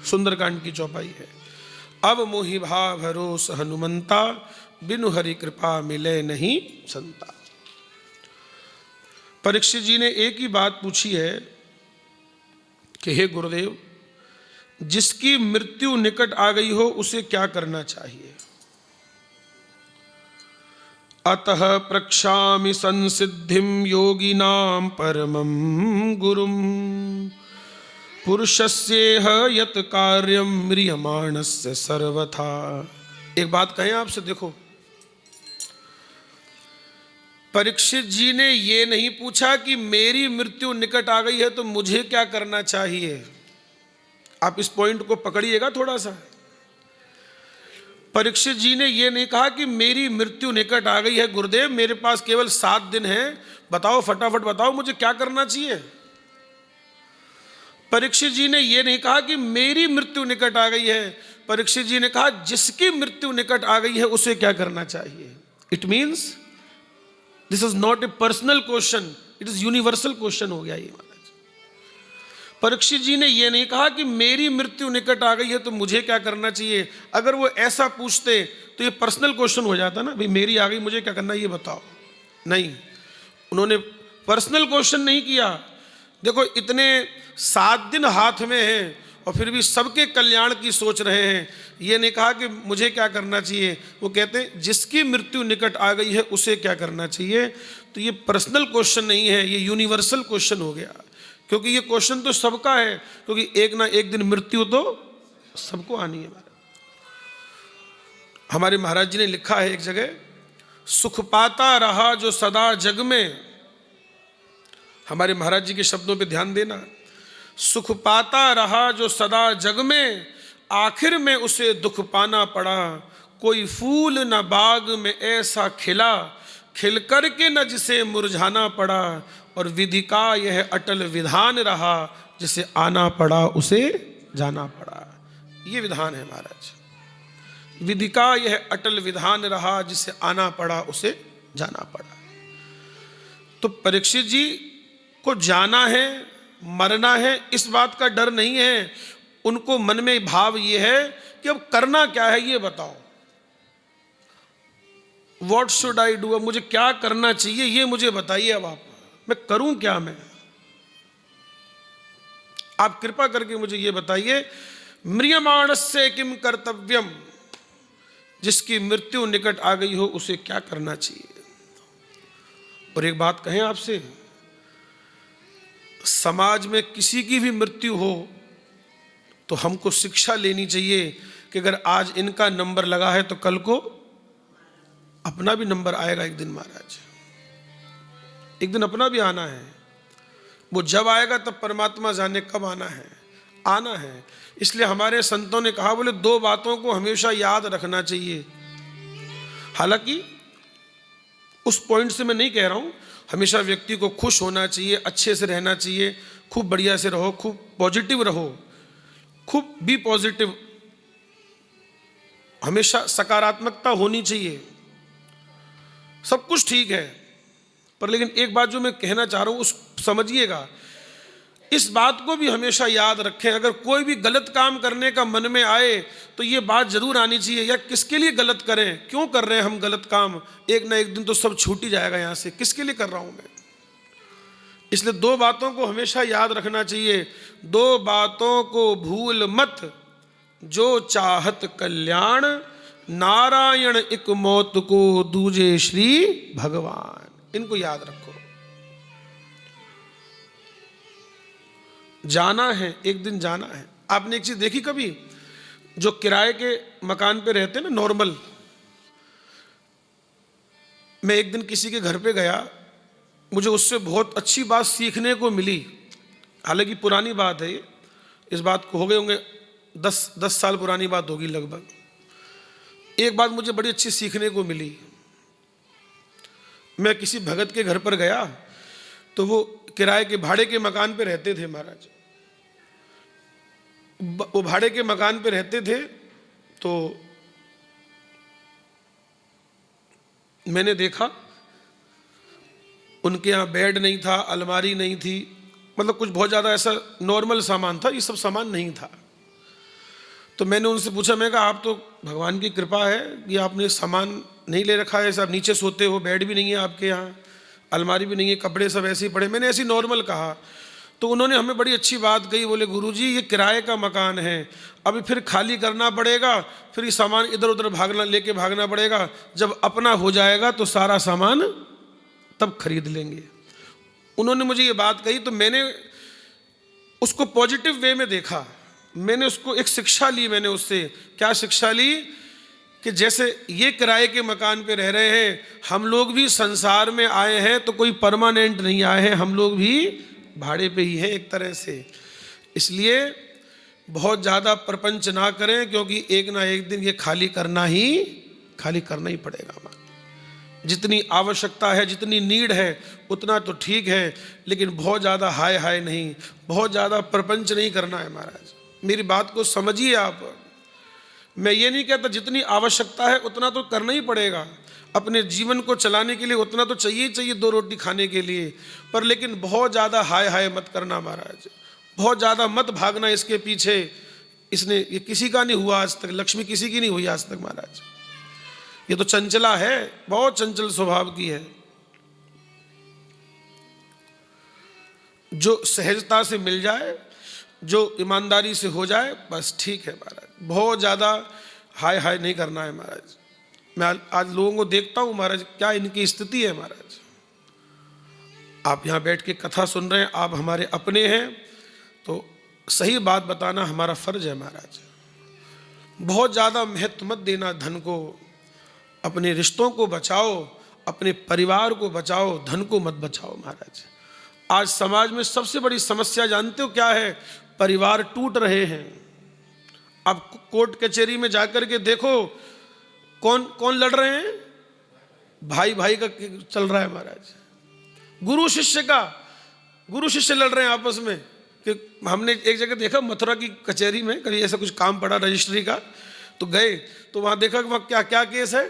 सुंदरकांड की चौपाई है। अब मोहि भा भरोस हनुमंता, बिनु हरि कृपा मिले नहीं संता। परीक्षित जी ने एक ही बात पूछी है कि हे गुरुदेव, जिसकी मृत्यु निकट आ गई हो उसे क्या करना चाहिए। अतः प्रक्षामि संसिद्धिं योगिनां परमं गुरुं पुरुषस्येह यत् कार्यं म्रियमाणस्य सर्वथा। एक बात कहें आपसे, देखो, परीक्षित जी ने ये नहीं पूछा कि मेरी मृत्यु निकट आ गई है तो मुझे क्या करना चाहिए। आप इस पॉइंट को पकड़िएगा थोड़ा सा। परीक्षित जी ने यह नहीं कहा कि मेरी मृत्यु निकट आ गई है गुरुदेव, मेरे पास केवल 7 दिन है, बताओ, फटाफट बताओ मुझे क्या करना चाहिए। परीक्षित जी ने यह नहीं कहा कि मेरी मृत्यु निकट आ गई है, परीक्षित जी ने कहा जिसकी मृत्यु निकट आ गई है उसे क्या करना चाहिए। It means this is not a personal question, it is universal question हो गया ये महाराज। परीक्षित जी ने यह नहीं कहा कि मेरी मृत्यु निकट आ गई है तो मुझे क्या करना चाहिए। अगर वो ऐसा पूछते तो ये पर्सनल क्वेश्चन हो जाता ना, भाई मेरी आ गई मुझे क्या करना ये बताओ। नहीं, उन्होंने पर्सनल क्वेश्चन नहीं किया। देखो, इतने 7 दिन हाथ में हैं और फिर भी सबके कल्याण की सोच रहे हैं। ये नहीं कहा कि मुझे क्या करना चाहिए, वो कहते हैं जिसकी मृत्यु निकट आ गई है उसे क्या करना चाहिए। तो ये पर्सनल क्वेश्चन नहीं है, ये यूनिवर्सल क्वेश्चन हो गया, क्योंकि ये क्वेश्चन तो सबका है, क्योंकि एक ना एक दिन मृत्यु तो सबको आनी है। हमारे महाराज जी ने लिखा है एक जगह, सुख पाता रहा जो सदा जग में। हमारे महाराज जी के शब्दों पे ध्यान देना। सुख पाता रहा जो सदा जग में, आखिर में उसे दुख पाना पड़ा। कोई फूल न बाग में ऐसा खिला, खिल कर के न जिसे मुरझाना पड़ा। और विधि का यह अटल विधान रहा, जिसे आना पड़ा उसे जाना पड़ा। ये विधान है महाराज। विधि का यह अटल विधान रहा, जिसे आना पड़ा उसे जाना पड़ा। तो परीक्षित जी को जाना है, मरना है, इस बात का डर नहीं है। उनको मन में भाव ये है कि अब करना क्या है ये बताओ। What should I do? अब मुझे क्या करना चाहिए ये मुझे बताइए। अब आप, मैं करूं क्या? मैं, आप कृपा करके मुझे ये बताइए। म्रियमाणस्य किम कर्तव्यम, जिसकी मृत्यु निकट आ गई हो उसे क्या करना चाहिए। और एक बात कहें आपसे, समाज में किसी की भी मृत्यु हो तो हमको शिक्षा लेनी चाहिए कि अगर आज इनका नंबर लगा है तो कल को अपना भी नंबर आएगा एक दिन महाराज। एक दिन अपना भी आना है। वो जब आएगा तब परमात्मा जाने कब आना है। इसलिए हमारे संतों ने कहा, बोले 2 बातों को हमेशा याद रखना चाहिए। हालांकि उस पॉइंट से मैं नहीं कह रहा हूं, हमेशा व्यक्ति को खुश होना चाहिए, अच्छे से रहना चाहिए, खूब बढ़िया से रहो, खूब पॉजिटिव रहो, खूब बी पॉजिटिव, हमेशा सकारात्मकता होनी चाहिए, सब कुछ ठीक है। पर लेकिन एक बात जो मैं कहना चाह रहा हूं उस समझिएगा, इस बात को भी हमेशा याद रखें। अगर कोई भी गलत काम करने का मन में आए तो ये बात जरूर आनी चाहिए, या किसके लिए गलत करें, क्यों कर रहे हैं हम गलत काम, एक ना एक दिन तो सब छूट ही जाएगा यहाँ से, किसके लिए कर रहा हूं मैं। इसलिए 2 बातों को हमेशा याद रखना चाहिए। 2 बातों को भूल मत, जो चाहत कल्याण, नारायण एक मौत को दूजे श्री भगवान। इनको याद रखो। जाना है, एक दिन जाना है। आपने एक चीज देखी कभी, जो किराए के मकान पे रहते हैं ना, नॉर्मल, मैं एक दिन किसी के घर पे गया, मुझे उससे बहुत अच्छी बात सीखने को मिली। हालांकि पुरानी बात है ये, इस बात को हो गए होंगे 10 साल पुरानी बात होगी लगभग। एक बात मुझे बड़ी अच्छी सीखने को मिली। मैं किसी भगत के घर पर गया तो वो किराए के भाड़े के मकान पे रहते थे महाराज। वो भाड़े के मकान पे रहते थे, तो मैंने देखा उनके यहाँ बेड नहीं था, अलमारी नहीं थी, मतलब कुछ बहुत ज़्यादा ऐसा नॉर्मल सामान था, ये सब सामान नहीं था। तो मैंने उनसे पूछा, मैं कहा आप तो भगवान की कृपा है कि आपने सामान नहीं ले रखा है, सब नीचे सोते हो, बेड भी नहीं है आपके यहाँ, अलमारी भी नहीं है, कपड़े सब ऐसे ही पड़े। मैंने ऐसे नॉर्मल कहा। तो उन्होंने हमें बड़ी अच्छी बात कही, बोले गुरुजी ये किराए का मकान है, अभी फिर खाली करना पड़ेगा, फिर ये सामान इधर उधर भागना पड़ेगा, जब अपना हो जाएगा तो सारा सामान तब खरीद लेंगे। उन्होंने मुझे ये बात कही तो मैंने उसको पॉजिटिव वे में देखा, मैंने उसको एक शिक्षा ली। मैंने उससे क्या शिक्षा ली कि जैसे ये किराए के मकान पे रह रहे हैं, हम लोग भी संसार में आए हैं तो कोई परमानेंट नहीं आए हैं, हम लोग भी भाड़े पे ही हैं एक तरह से। इसलिए बहुत ज़्यादा प्रपंच ना करें, क्योंकि एक ना एक दिन ये खाली करना ही पड़ेगा हमारा। जितनी आवश्यकता है, जितनी नीड है उतना तो ठीक है, लेकिन बहुत ज़्यादा हाय नहीं, बहुत ज़्यादा प्रपंच नहीं करना है महाराज। मेरी बात को समझिए आप। मैं ये नहीं कहता जितनी आवश्यकता है उतना तो करना ही पड़ेगा, अपने जीवन को चलाने के लिए उतना तो चाहिए 2 रोटी खाने के लिए, पर लेकिन बहुत ज़्यादा हाय मत करना महाराज, बहुत ज़्यादा मत भागना इसके पीछे। ये किसी का नहीं हुआ आज तक, लक्ष्मी किसी की नहीं हुई आज तक महाराज। ये तो चंचला है, बहुत चंचल स्वभाव की है। जो सहजता से मिल जाए, जो ईमानदारी से हो जाए, बस ठीक है महाराज। बहुत ज़्यादा हाय नहीं करना है महाराज। मैं आज लोगों को देखता हूँ महाराज, क्या इनकी स्थिति है महाराज। आप यहाँ बैठ के कथा सुन रहे हैं, आप हमारे अपने हैं, तो सही बात बताना हमारा फर्ज है महाराज। बहुत ज़्यादा महत्व मत देना धन को, अपने रिश्तों को बचाओ, अपने परिवार को बचाओ, धन को मत बचाओ महाराज। आज समाज में सबसे बड़ी समस्या जानते हो क्या है? परिवार टूट रहे हैं। आप कोर्ट कचहरी में जाकर के देखो, कौन लड़ रहे हैं? भाई का चल रहा है महाराज। गुरु शिष्य लड़ रहे हैं आपस में। कि हमने एक जगह देखा, मथुरा की कचहरी में कभी ऐसा कुछ काम पड़ा रजिस्ट्री का, तो गए तो वहां देखा कि वहां क्या केस है।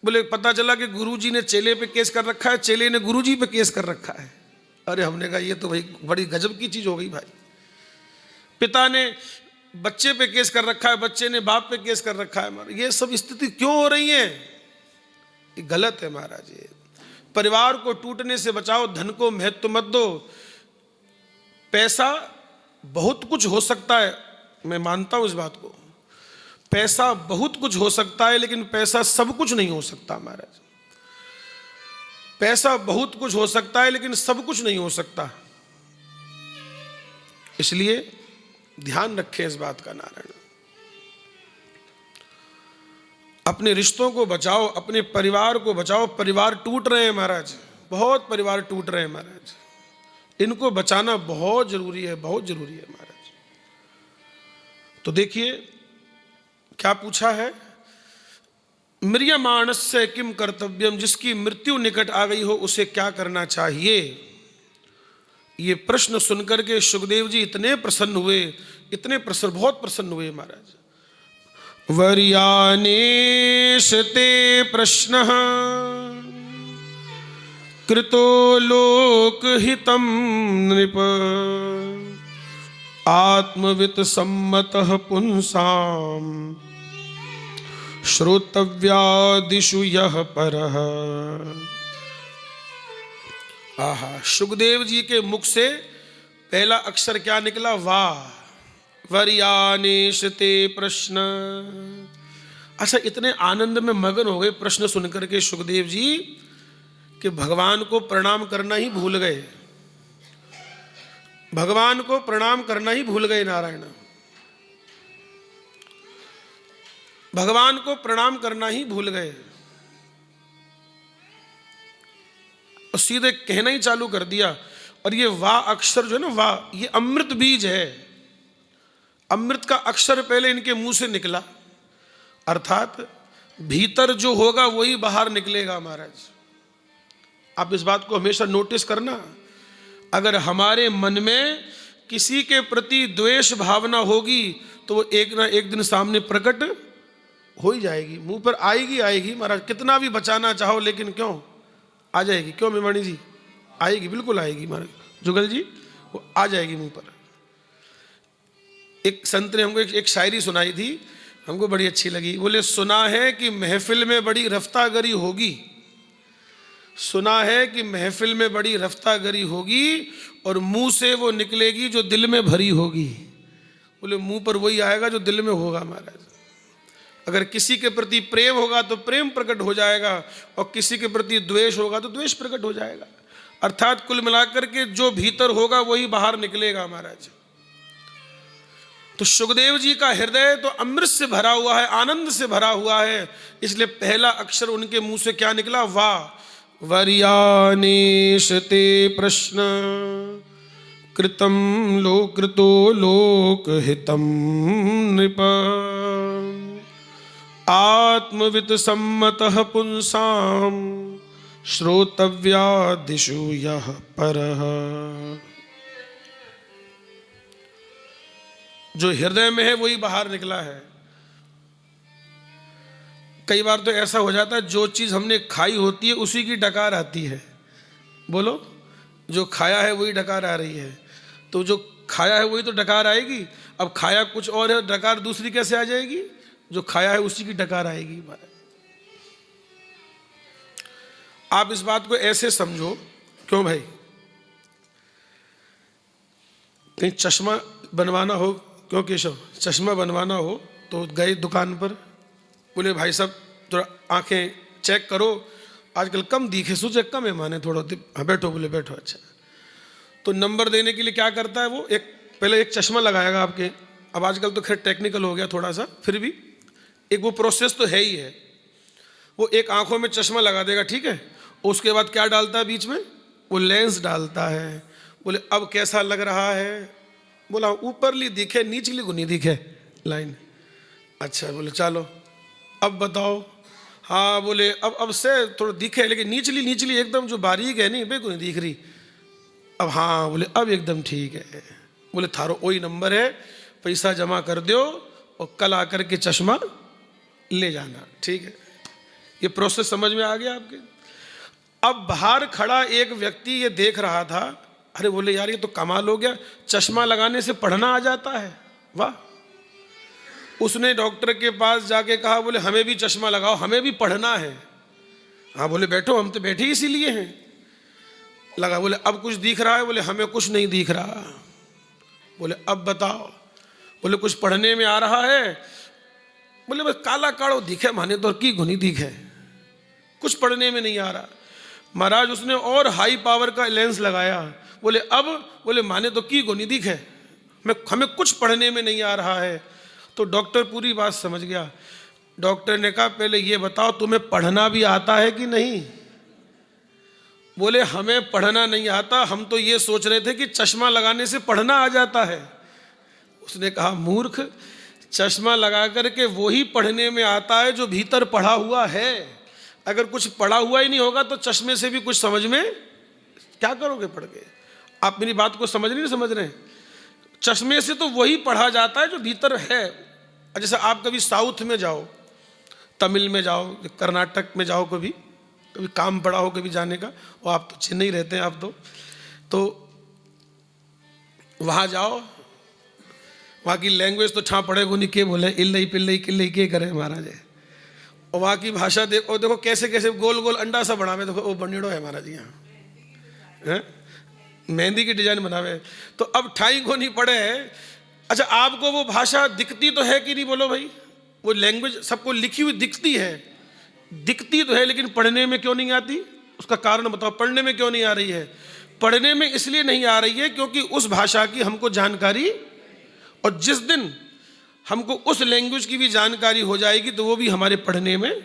बोले पता चला कि गुरुजी ने चेले पे केस कर रखा है, चेले ने गुरुजी पे केस कर रखा है। अरे हमने कहा ये तो भाई बड़ी गजब की चीज हो गई भाई। पिता ने बच्चे पे केस कर रखा है, बच्चे ने बाप पे केस कर रखा है। ये सब स्थिति क्यों हो रही है? ये गलत है महाराज। ये परिवार को टूटने से बचाओ, धन को महत्व मत दो। पैसा बहुत कुछ हो सकता है, मैं मानता हूं इस बात को। पैसा बहुत कुछ हो सकता है, लेकिन पैसा सब कुछ नहीं हो सकता महाराज। पैसा बहुत कुछ हो सकता है, लेकिन सब कुछ नहीं हो सकता। इसलिए ध्यान रखें इस बात का नारायण। अपने रिश्तों को बचाओ, अपने परिवार को बचाओ। परिवार टूट रहे हैं महाराज, बहुत परिवार टूट रहे हैं महाराज। इनको बचाना बहुत जरूरी है, बहुत जरूरी है महाराज। तो देखिए क्या पूछा है, म्रियमाणस्य किम कर्तव्यम, जिसकी मृत्यु निकट आ गई हो उसे क्या करना चाहिए। ये प्रश्न सुनकर के सुखदेव जी इतने प्रसन्न हुए, बहुत प्रसन्न हुए महाराज। वर्यानेश ते प्रश्न कृतो लोकहितं नृप आत्मवित सम्मतः पुंसाम श्रोतव्यादिषु यः परः। आहा, सुखदेव जी के मुख से पहला अक्षर क्या निकला? वाह। वर्यानेश ते प्रश्न। अच्छा, इतने आनंद में मगन हो गए प्रश्न सुनकर के सुखदेव जी कि भगवान को प्रणाम करना ही भूल गए। भगवान को प्रणाम करना ही भूल गए नारायण। भगवान को प्रणाम करना ही भूल गए और सीधे कहना ही चालू कर दिया। और ये वाह अक्षर जो है ना, वाह, ये अमृत बीज है। अमृत का अक्षर पहले इनके मुंह से निकला, अर्थात भीतर जो होगा वही बाहर निकलेगा महाराज। आप इस बात को हमेशा नोटिस करना। अगर हमारे मन में किसी के प्रति द्वेष भावना होगी तो वो एक ना एक दिन सामने प्रकट हो ही जाएगी, मुंह पर आएगी महाराज। कितना भी बचाना चाहो लेकिन क्यों आ जाएगी। क्यों मेवाणी जी? आएगी, बिल्कुल आएगी महाराज। जुगल जी, वो आ जाएगी मुंह पर। एक संत ने हमको एक शायरी सुनाई थी, हमको बड़ी अच्छी लगी। बोले, सुना है कि महफिल में बड़ी रफ्तागरी होगी, सुना है कि महफिल में बड़ी रफ्तागरी होगी और मुंह से वो निकलेगी जो दिल में भरी होगी। बोले मुंह पर वही आएगा जो दिल में होगा महाराज। अगर किसी के प्रति प्रेम होगा तो प्रेम प्रकट हो जाएगा, और किसी के प्रति द्वेष होगा तो द्वेष प्रकट हो जाएगा। अर्थात कुल मिलाकर के जो भीतर होगा वही बाहर निकलेगा महाराज। तो सुखदेव जी का हृदय तो अमृत से भरा हुआ है, आनंद से भरा हुआ है, इसलिए पहला अक्षर उनके मुंह से क्या निकला? वाह। वर्यानेशते प्रश्न कृतं लोकृतो लोकहितं नृप आत्मवित् सम्मतः पुंसां श्रोतव्यादिषु यः परः। जो हृदय में है वही बाहर निकला है। कई बार तो ऐसा हो जाता है जो चीज हमने खाई होती है उसी की डकार आती है। बोलो, जो खाया है वही डकार आ रही है। तो जो खाया है वही तो डकार आएगी। अब खाया कुछ और है, डकार दूसरी कैसे आ जाएगी? जो खाया है उसी की डकार आएगी। आप इस बात को ऐसे समझो। क्यों भाई? कहीं चश्मा बनवाना हो, क्यों केशव, चश्मा बनवाना हो तो गए दुकान पर, बोले भाई साहब थोड़ा आंखें चेक करो, आजकल कम दिखे, सोचे कम है माने थोड़ा। हाँ बैठो, बोले बैठो। अच्छा, तो नंबर देने के लिए क्या करता है वो? पहले एक चश्मा लगाएगा आपके। अब आजकल तो खैर टेक्निकल हो गया थोड़ा सा, फिर भी एक वो प्रोसेस तो है ही है। वो एक आंखों में चश्मा लगा देगा, ठीक है। उसके बाद क्या डालता है बीच में? वो लेंस डालता है। बोले अब कैसा लग रहा है? बोला ऊपरली दिखे, नीचली को नहीं दिखे लाइन। अच्छा, बोले चलो अब बताओ। हाँ, बोले अब से थोड़ा दिखे, लेकिन नीचली एकदम जो बारीक है नहीं बे को नहीं दिख रही। अब हाँ, बोले अब एकदम ठीक है। बोले थारो वही नंबर है, पैसा जमा कर दो और कल आकर के चश्मा ले जाना, ठीक है। ये प्रोसेस समझ में आ गया आपके? अब बाहर खड़ा एक व्यक्ति ये देख रहा था। अरे बोले यार ये तो कमाल हो गया, चश्मा लगाने से पढ़ना आ जाता है, वाह। उसने डॉक्टर के पास जाके कहा, बोले हमें भी चश्मा लगाओ, हमें भी पढ़ना है। हाँ, बोले बैठो, हम तो बैठे इसीलिए हैं। लगा। बोले अब कुछ दिख रहा है? बोले हमें कुछ नहीं दिख रहा। बोले अब बताओ। बोले कुछ पढ़ने में आ रहा है? बोले बस काला काड़ो दिखे माने तो की गुनी दिखे, कुछ पढ़ने में नहीं आ रहा। महाराज उसने और हाई पावर का लेंस लगाया। बोले अब? बोले माने तो की गुनी दिखे, हमें कुछ पढ़ने में नहीं आ रहा है। तो डॉक्टर पूरी बात समझ गया। डॉक्टर ने कहा पहले ये बताओ तुम्हें पढ़ना भी आता है कि नहीं? बोले हमें पढ़ना नहीं आता, हम तो ये सोच रहे थे कि चश्मा लगाने से पढ़ना आ जाता है। उसने कहा मूर्ख, चश्मा लगा करके वो ही पढ़ने में आता है जो भीतर पढ़ा हुआ है। अगर कुछ पढ़ा हुआ ही नहीं होगा तो चश्मे से भी कुछ समझ में क्या करोगे पढ़ के? आप मेरी बात को समझ नहीं समझ रहे? चश्मे से तो वही पढ़ा जाता है जो भीतर है। जैसे आप कभी साउथ में जाओ, तमिल में जाओ, कर्नाटक में जाओ, कभी काम पड़ा हो कभी जाने का, और आप तो चेन्नई रहते हैं आप तो वहाँ जाओ, वहाँ की लैंग्वेज तो छा पड़ेगा नहीं, के बोले इल्लई पिल्लई किल्लई के करे महाराज है। और वहाँ की भाषा देखो, देखो कैसे कैसे गोल गोल अंडा सा बनावे, देखो वो बनेड़ो है महाराज यहाँ, मेहंदी की डिजाइन बनावे। तो अब ठाई को नहीं पड़े। अच्छा, आपको वो भाषा दिखती तो है कि नहीं? बोलो भाई, वो लैंग्वेज सबको लिखी हुई दिखती है, दिखती तो है, लेकिन पढ़ने में क्यों नहीं आती? उसका कारण बताओ, पढ़ने में क्यों नहीं आ रही है? पढ़ने में इसलिए नहीं आ रही है क्योंकि उस भाषा की हमको जानकारी, और जिस दिन हमको उस लैंग्वेज की भी जानकारी हो जाएगी तो वो भी हमारे पढ़ने में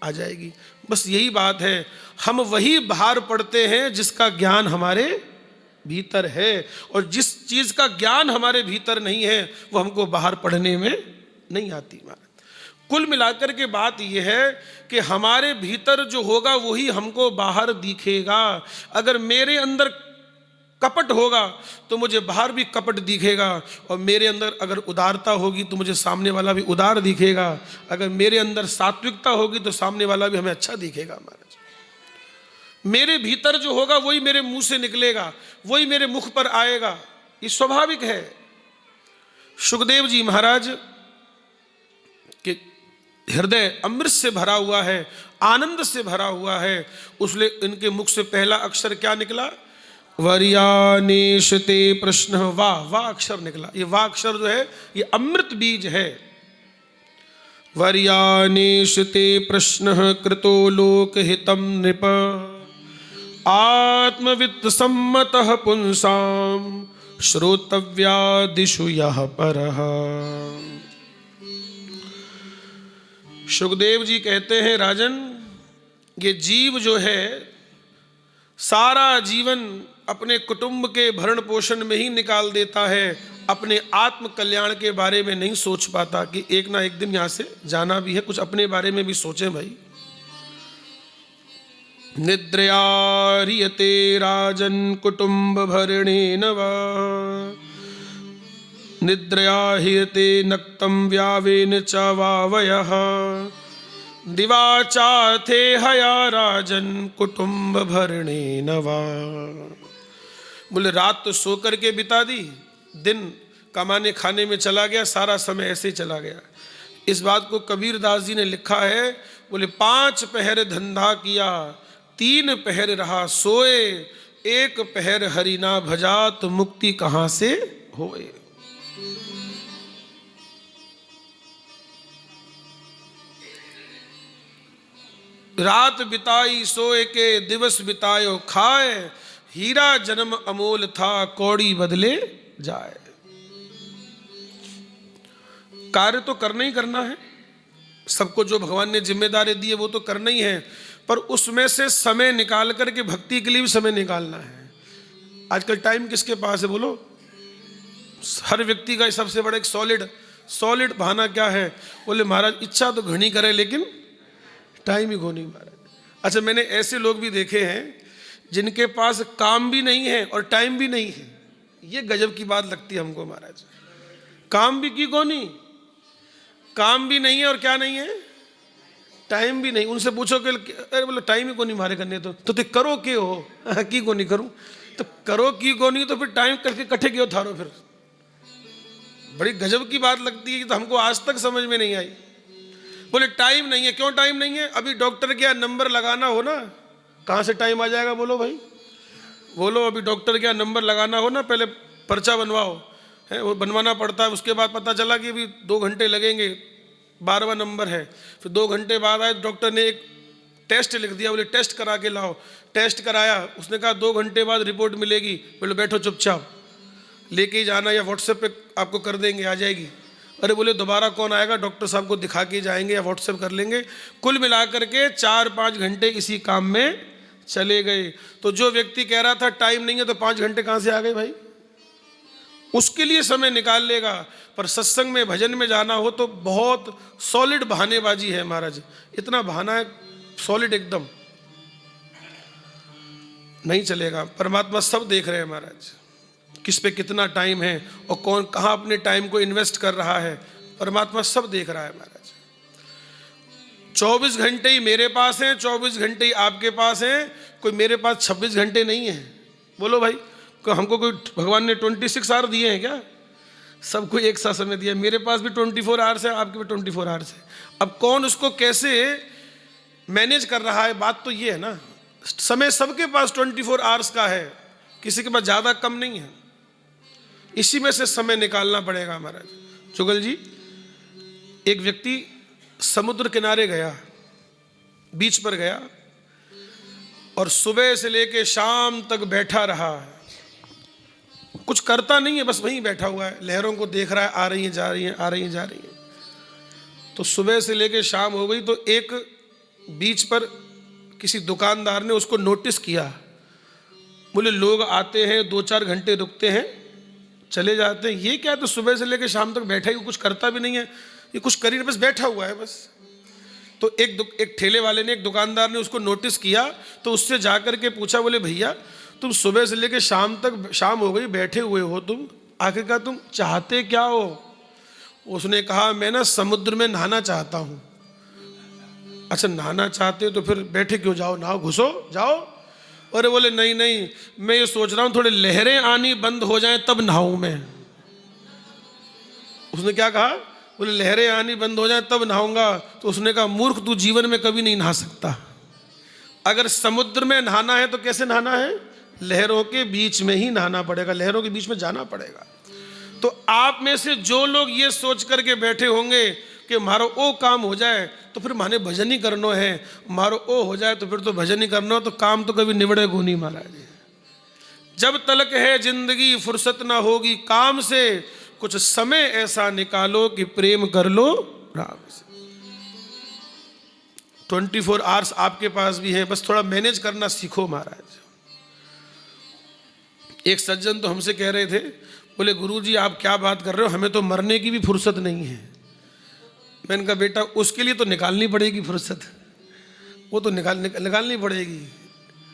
आ जाएगी। बस यही बात है, हम वही बाहर पढ़ते हैं जिसका ज्ञान हमारे भीतर है, और जिस चीज का ज्ञान हमारे भीतर नहीं है वो हमको बाहर पढ़ने में नहीं आती। कुल मिलाकर के बात यह है कि हमारे भीतर जो होगा वही हमको बाहर दिखेगा। अगर मेरे अंदर कपट होगा तो मुझे बाहर भी कपट दिखेगा, और मेरे अंदर अगर उदारता होगी तो मुझे सामने वाला भी उदार दिखेगा। अगर मेरे अंदर सात्विकता होगी तो सामने वाला भी हमें अच्छा दिखेगा। महाराज, मेरे भीतर जो होगा वही मेरे मुंह से निकलेगा, वही मेरे मुख पर आएगा, ये स्वाभाविक है। सुखदेव जी महाराज के हृदय अमृत से भरा हुआ है, आनंद से भरा हुआ है। उसलिए इनके मुख से पहला अक्षर क्या निकला? वर्यानेशते प्रश्न, वाह वाह अक्षर निकला। ये वाह अक्षर जो है ये अमृत बीज है। वर्यानेशते प्रश्न कृतो लोकहितं नृप, आत्मवित्त सम्मतः पुंसाम श्रोतव्यादिषु यः परः। सुखदेव जी कहते हैं, राजन, ये जीव जो है सारा जीवन अपने कुटुंब के भरण पोषण में ही निकाल देता है, अपने आत्म कल्याण के बारे में नहीं सोच पाता कि एक ना एक दिन यहाँ से जाना भी है। कुछ अपने बारे में भी सोचें भाई। निद्रया ह्रियते राजन कुटुंब भरणेन वा, निद्रया ह्रियते नक्तं व्यावेन च वावयः, दिवाचाथे हया राजन कुटुंब भरणेन वा। बोले रात तो सो करके बिता दी, दिन कमाने खाने में चला गया, सारा समय ऐसे ही चला गया। इस बात को कबीर दास जी ने लिखा है। बोले 5 पहर धंधा किया, 3 पहर रहा सोए, 1 पहर हरि ना भजा, तो मुक्ति कहां से होए। रात बिताई सोए के, दिवस बितायो खाए, हीरा जन्म अमोल था, कौड़ी बदले जाए। कार्य तो करना ही करना है, सबको जो भगवान ने जिम्मेदारी दी है वो तो करना ही है, पर उसमें से समय निकाल करके भक्ति के लिए भी समय निकालना है। आजकल टाइम किसके पास है बोलो? हर व्यक्ति का सबसे बड़ा एक सॉलिड बहाना क्या है? बोले महाराज इच्छा तो घनी करे लेकिन टाइम ही घोनी महाराज। अच्छा, मैंने ऐसे लोग भी देखे हैं जिनके पास काम भी नहीं है और टाइम भी नहीं है। ये गजब की बात लगती है हमको महाराज। काम भी की कोनी, काम भी नहीं है और क्या नहीं है? टाइम भी नहीं। उनसे पूछो कि अरे बोलो टाइम ही को नहीं मारे करने, तो ते करो के हो की को नहीं करूं, तो करो की को नहीं, तो फिर टाइम करके कट्ठे क्यों थारो? फिर बड़ी गजब की बात लगती है कि तो हमको आज तक समझ में नहीं आई। बोले टाइम नहीं है। क्यों टाइम नहीं है? अभी डॉक्टर के यहाँ नंबर लगाना हो ना, कहाँ से टाइम आ जाएगा बोलो भाई? बोलो अभी डॉक्टर के यहाँ नंबर लगाना हो ना, पहले पर्चा बनवाओ है, वो बनवाना पड़ता है। उसके बाद पता चला कि अभी 2 घंटे लगेंगे, 12वां नंबर है। फिर 2 घंटे बाद आए, डॉक्टर ने एक टेस्ट लिख दिया, बोले टेस्ट करा के लाओ। टेस्ट कराया, उसने कहा 2 घंटे बाद रिपोर्ट मिलेगी। बोले बैठो चुपचाप, लेके ही जाना या व्हाट्सएप पे आपको कर देंगे, आ जाएगी। अरे बोले दोबारा कौन आएगा? डॉक्टर साहब को दिखा के जाएंगे या व्हाट्सएप कर लेंगे। कुल मिलाकर के 4-5 घंटे इसी काम में चले गए। तो जो व्यक्ति कह रहा था टाइम नहीं है, तो 5 घंटे कहाँ से आ गए भाई? उसके लिए समय निकाल लेगा। पर सत्संग में भजन में जाना हो तो बहुत सॉलिड बहानेबाजी है महाराज। इतना बहाना है सॉलिड एकदम नहीं चलेगा। परमात्मा सब देख रहे हैं महाराज, किस पे कितना टाइम है और कौन कहाँ अपने टाइम को इन्वेस्ट कर रहा है। परमात्मा सब देख रहा है महाराज। 24 घंटे ही मेरे पास हैं, 24 घंटे ही आपके पास हैं। कोई मेरे पास 26 घंटे नहीं है बोलो भाई। हमको कोई भगवान ने 26 आवर दिए हैं क्या? सबको एक सा समय दिया। मेरे पास भी 24 आवर्स है, आपके भी 24 आवर्स है। अब कौन उसको कैसे मैनेज कर रहा है, बात तो ये है ना। समय सबके पास 24 आवर्स का है, किसी के पास ज़्यादा कम नहीं है। इसी में से समय निकालना पड़ेगा महाराज। जुगल जी, एक व्यक्ति समुद्र किनारे गया, बीच पर गया और सुबह से लेके शाम तक बैठा रहा। कुछ करता नहीं है, बस वहीं बैठा हुआ है, लहरों को देख रहा है, आ रही हैं जा रही हैं, आ रही हैं जा रही हैं। तो सुबह से लेके शाम हो गई, तो एक बीच पर किसी दुकानदार ने उसको नोटिस किया। बोले लोग आते हैं, 2-4 घंटे रुकते हैं, चले जाते हैं। ये क्या, तो सुबह से लेके शाम तक बैठा ही, कुछ करता भी नहीं है, ये कुछ कर ही नहीं, बस बैठा हुआ है बस। तो एक ठेले वाले ने, एक दुकानदार ने उसको नोटिस किया। तो उससे जाकर के पूछा, बोले भैया तुम सुबह से लेके शाम तक, शाम हो गई, बैठे हुए हो तुम, आखिरकार तुम चाहते क्या हो? उसने कहा मैं ना समुद्र में नहाना चाहता हूँ। अच्छा नहाना चाहते हो तो फिर बैठे क्यों, जाओ नहाओ, घुसो जाओ। अरे बोले नहीं नहीं, मैं ये सोच रहा हूँ थोड़ी लहरें आनी बंद हो जाएं तब नहाऊं मैं। उसने क्या कहा? बोले लहरें आनी बंद हो जाए तब नहाऊंगा। तो उसने कहा मूर्ख, तू जीवन में कभी नहीं नहा सकता। अगर समुद्र में नहाना है तो कैसे नहाना है? लहरों के बीच में ही नहाना पड़ेगा, लहरों के बीच में जाना पड़ेगा। तो आप में से जो लोग ये सोच करके बैठे होंगे कि मारो ओ काम हो जाए तो फिर माने भजन ही करनो है, मारो ओ हो जाए तो फिर तो भजन ही करना, तो काम तो कभी निबड़े को नहीं महाराज। जब तलक है जिंदगी फुर्सत ना होगी काम से, कुछ समय ऐसा निकालो कि प्रेम कर लो राम से। 24 आवर्स आपके पास भी है, बस थोड़ा मैनेज करना सीखो महाराज। एक सज्जन तो हमसे कह रहे थे, बोले गुरुजी आप क्या बात कर रहे हो, हमें तो मरने की भी फुर्सत नहीं है। मैंने कहा बेटा उसके लिए तो निकालनी पड़ेगी फुर्सत, वो तो निकालनी पड़ेगी।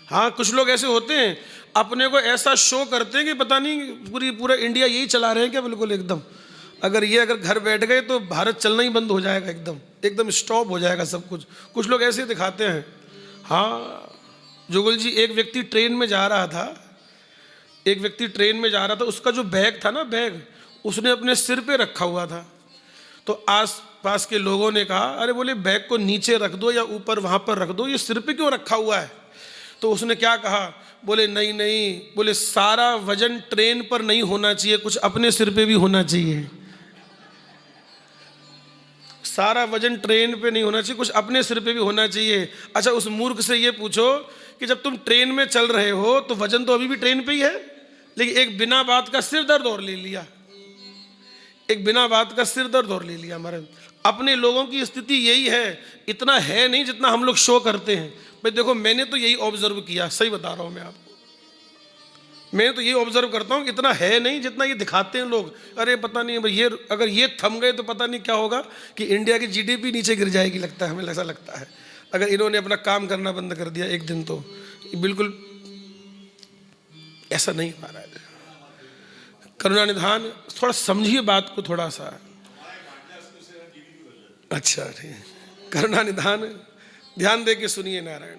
हाँ, कुछ लोग ऐसे होते हैं अपने को ऐसा शो करते हैं कि पता नहीं पूरा इंडिया यही चला रहे हैं क्या, बिल्कुल एकदम। अगर घर बैठ गए तो भारत चलना ही बंद हो जाएगा, एकदम स्टॉप हो जाएगा सब कुछ। कुछ लोग ऐसे दिखाते हैं। हाँ जुगल जी, एक व्यक्ति ट्रेन में जा रहा था, उसका जो बैग था ना, बैग उसने अपने सिर पे रखा हुआ था। तो आस पास के लोगों ने कहा, अरे बोले बैग को नीचे रख दो या ऊपर वहाँ पर रख दो, ये सिर पे क्यों रखा हुआ है? तो उसने क्या कहा, बोले नहीं, बोले सारा वजन ट्रेन पर नहीं होना चाहिए, कुछ अपने सिर पे भी होना चाहिए। सारा वजन ट्रेन पे नहीं होना चाहिए, कुछ अपने सिर पे भी होना चाहिए। अच्छा, उस मूर्ख से ये पूछो कि जब तुम ट्रेन में चल रहे हो तो वजन तो अभी भी ट्रेन पे ही है, लेकिन एक बिना बात का सिर दर्द और ले लिया, हमारे अपने लोगों की स्थिति यही है। इतना है नहीं जितना हम लोग शो करते हैं। भाई देखो, मैंने तो यही ऑब्जर्व किया, सही बता रहा हूं मैं आपको। मैं तो यही ऑब्जर्व करता हूं, इतना है नहीं जितना ये दिखाते हैं लोग। अरे पता नहीं भाई, ये अगर ये थम गए तो पता नहीं क्या होगा, कि इंडिया की जीडीपी नीचे गिर जाएगी, लगता है हमें, ऐसा लगता है। अगर इन्होंने अपना काम करना बंद कर दिया एक दिन, तो बिल्कुल ऐसा नहीं महाराज। करुणा निधान, थोड़ा समझिए बात को थोड़ा सा। अच्छा, करुणा निधान, ध्यान दे के सुनिए नारायण,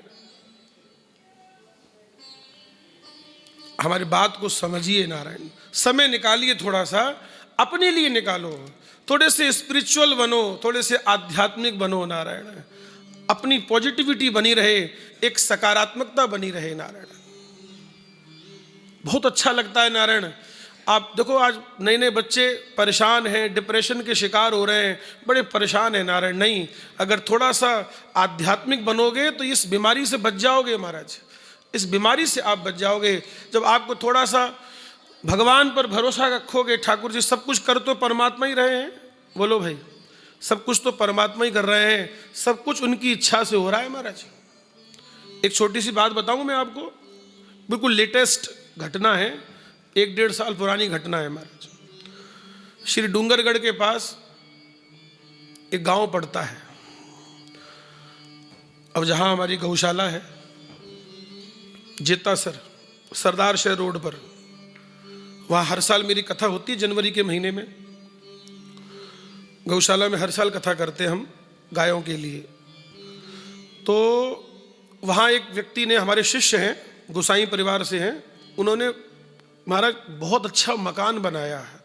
हमारी बात को समझिए नारायण। समय निकालिए, थोड़ा सा अपने लिए निकालो, थोड़े से स्पिरिचुअल बनो, थोड़े से आध्यात्मिक बनो नारायण। अपनी पॉजिटिविटी बनी रहे, एक सकारात्मकता बनी रहे नारायण। बहुत अच्छा लगता है नारायण। आप देखो, आज नए नए बच्चे परेशान हैं, डिप्रेशन के शिकार हो रहे हैं, बड़े परेशान हैं नारायण। नहीं, अगर थोड़ा सा आध्यात्मिक बनोगे तो इस बीमारी से बच जाओगे महाराज, इस बीमारी से आप बच जाओगे। जब आपको थोड़ा सा भगवान पर भरोसा रखोगे, ठाकुर जी सब कुछ कर तो परमात्मा ही रहे हैं, बोलो भाई, सब कुछ तो परमात्मा ही कर रहे हैं, सब कुछ उनकी इच्छा से हो रहा है महाराज। एक छोटी सी बात बताऊं मैं आपको, बिल्कुल लेटेस्ट घटना है, 1-1.5 साल पुरानी घटना है महाराज। श्री डूंगरगढ़ के पास एक गांव पड़ता है। अब जहां हमारी गौशाला है, जेतासर, सरदार शहर रोड पर, वहां हर साल मेरी कथा होती है जनवरी के महीने में। गौशाला में हर साल कथा करते हैं हम गायों के लिए। तो वहाँ एक व्यक्ति ने, हमारे शिष्य हैं, गोसाई परिवार से हैं, उन्होंने महाराज बहुत अच्छा मकान बनाया है।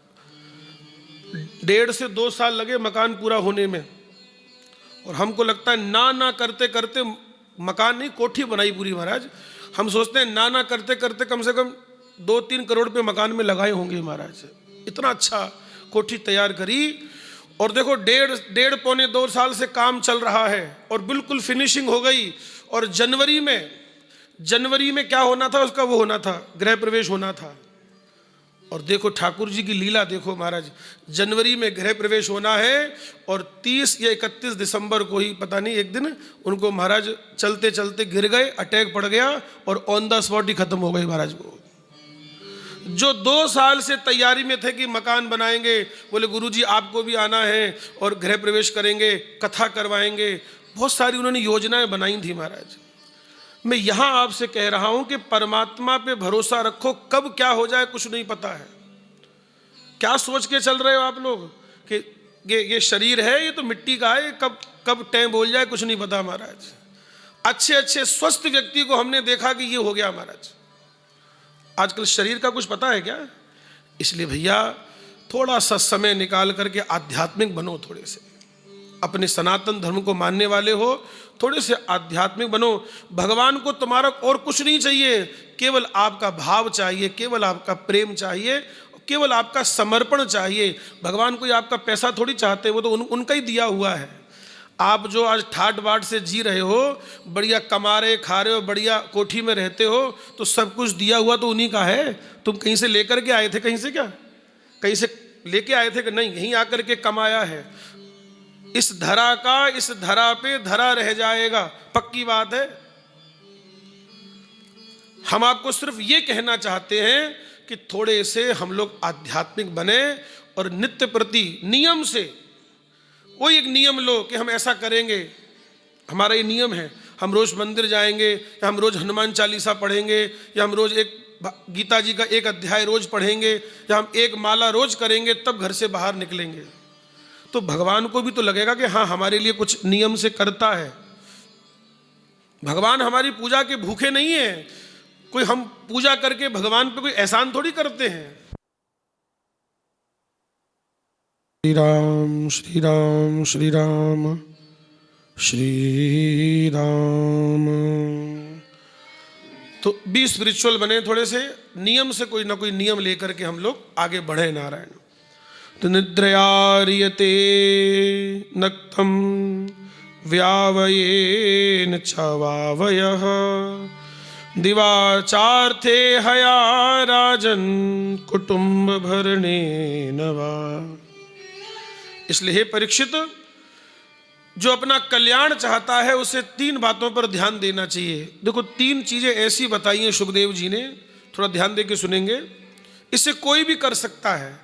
1.5 से 2 साल लगे मकान पूरा होने में, और हमको लगता है ना करते करते मकान नहीं, कोठी बनाई पूरी महाराज। हम सोचते हैं ना करते करते कम से कम 2-3 करोड़ पे मकान में लगाए होंगे महाराज। इतना अच्छा कोठी तैयार करी, और देखो 1.5-1.25 साल से काम चल रहा है और बिल्कुल फिनिशिंग हो गई। और जनवरी में क्या होना था, उसका वो होना था, गृह प्रवेश होना था। और देखो ठाकुर जी की लीला देखो महाराज, जनवरी में गृह प्रवेश होना है और 30 या 31 दिसंबर को ही पता नहीं एक दिन उनको महाराज चलते चलते गिर गए, अटैक पड़ गया और ऑन द स्पॉट ही खत्म हो गई महाराज को। जो 2 साल से तैयारी में थे कि मकान बनाएंगे, बोले गुरुजी आपको भी आना है और गृह प्रवेश करेंगे, कथा करवाएंगे, बहुत सारी उन्होंने योजनाएं बनाई थी महाराज। मैं यहां आपसे कह रहा हूं कि परमात्मा पे भरोसा रखो, कब क्या हो जाए कुछ नहीं पता है। क्या सोच के चल रहे हो आप लोग कि ये शरीर है, ये तो मिट्टी का है, कब टैं बोल जाए कुछ नहीं पता महाराज। अच्छे स्वस्थ व्यक्ति को हमने देखा कि ये हो गया महाराज। आजकल शरीर का कुछ पता है क्या? इसलिए भैया थोड़ा सा समय निकाल करके आध्यात्मिक बनो, थोड़े से अपने सनातन धर्म को मानने वाले हो, थोड़े से आध्यात्मिक बनो। भगवान को तुम्हारा और कुछ नहीं चाहिए, केवल आपका भाव चाहिए, केवल आपका प्रेम चाहिए, केवल आपका समर्पण चाहिए। भगवान कोई आपका पैसा थोड़ी चाहते, वो तो उनका ही दिया हुआ है। आप जो आज ठाट बाट से जी रहे हो, बढ़िया कमा रहे खा रहे हो, बढ़िया कोठी में रहते हो, तो सब कुछ दिया हुआ तो उन्हीं का है। तुम कहीं से लेकर के आए थे? कहीं से क्या कहीं से लेके आए थे कि नहीं? यहीं आकर के कमाया है। इस धरा का इस धरा पे धरा रह जाएगा, पक्की बात है। हम आपको सिर्फ ये कहना चाहते हैं कि थोड़े से हम लोग आध्यात्मिक बने और नित्य प्रति नियम से कोई एक नियम लो कि हम ऐसा करेंगे, हमारा ये नियम है, हम रोज मंदिर जाएंगे, या हम रोज हनुमान चालीसा पढ़ेंगे, या हम रोज एक गीता जी का एक अध्याय रोज पढ़ेंगे, या हम एक माला रोज करेंगे, तब घर से बाहर निकलेंगे। तो भगवान को भी तो लगेगा कि हाँ, हमारे लिए कुछ नियम से करता है। भगवान हमारी पूजा के भूखे नहीं है। कोई हम पूजा करके भगवान पे कोई एहसान थोड़ी करते हैं। श्री राम श्री राम श्री राम श्री राम। तो बी स्पिरिचुअल बने, थोड़े से नियम से कोई ना कोई नियम लेकर के हम लोग आगे बढ़े। नारायण। तो निद्रयारियते नक्तम व्यावयेन चवावयः दिवाचार्थे हया राजन कुटुंब भरणेन वा। इसलिए हे परीक्षित, जो अपना कल्याण चाहता है उसे 3 बातों पर ध्यान देना चाहिए। देखो 3 चीजें ऐसी बताई हैं सुखदेव जी ने, थोड़ा ध्यान दे के सुनेंगे। इसे कोई भी कर सकता है,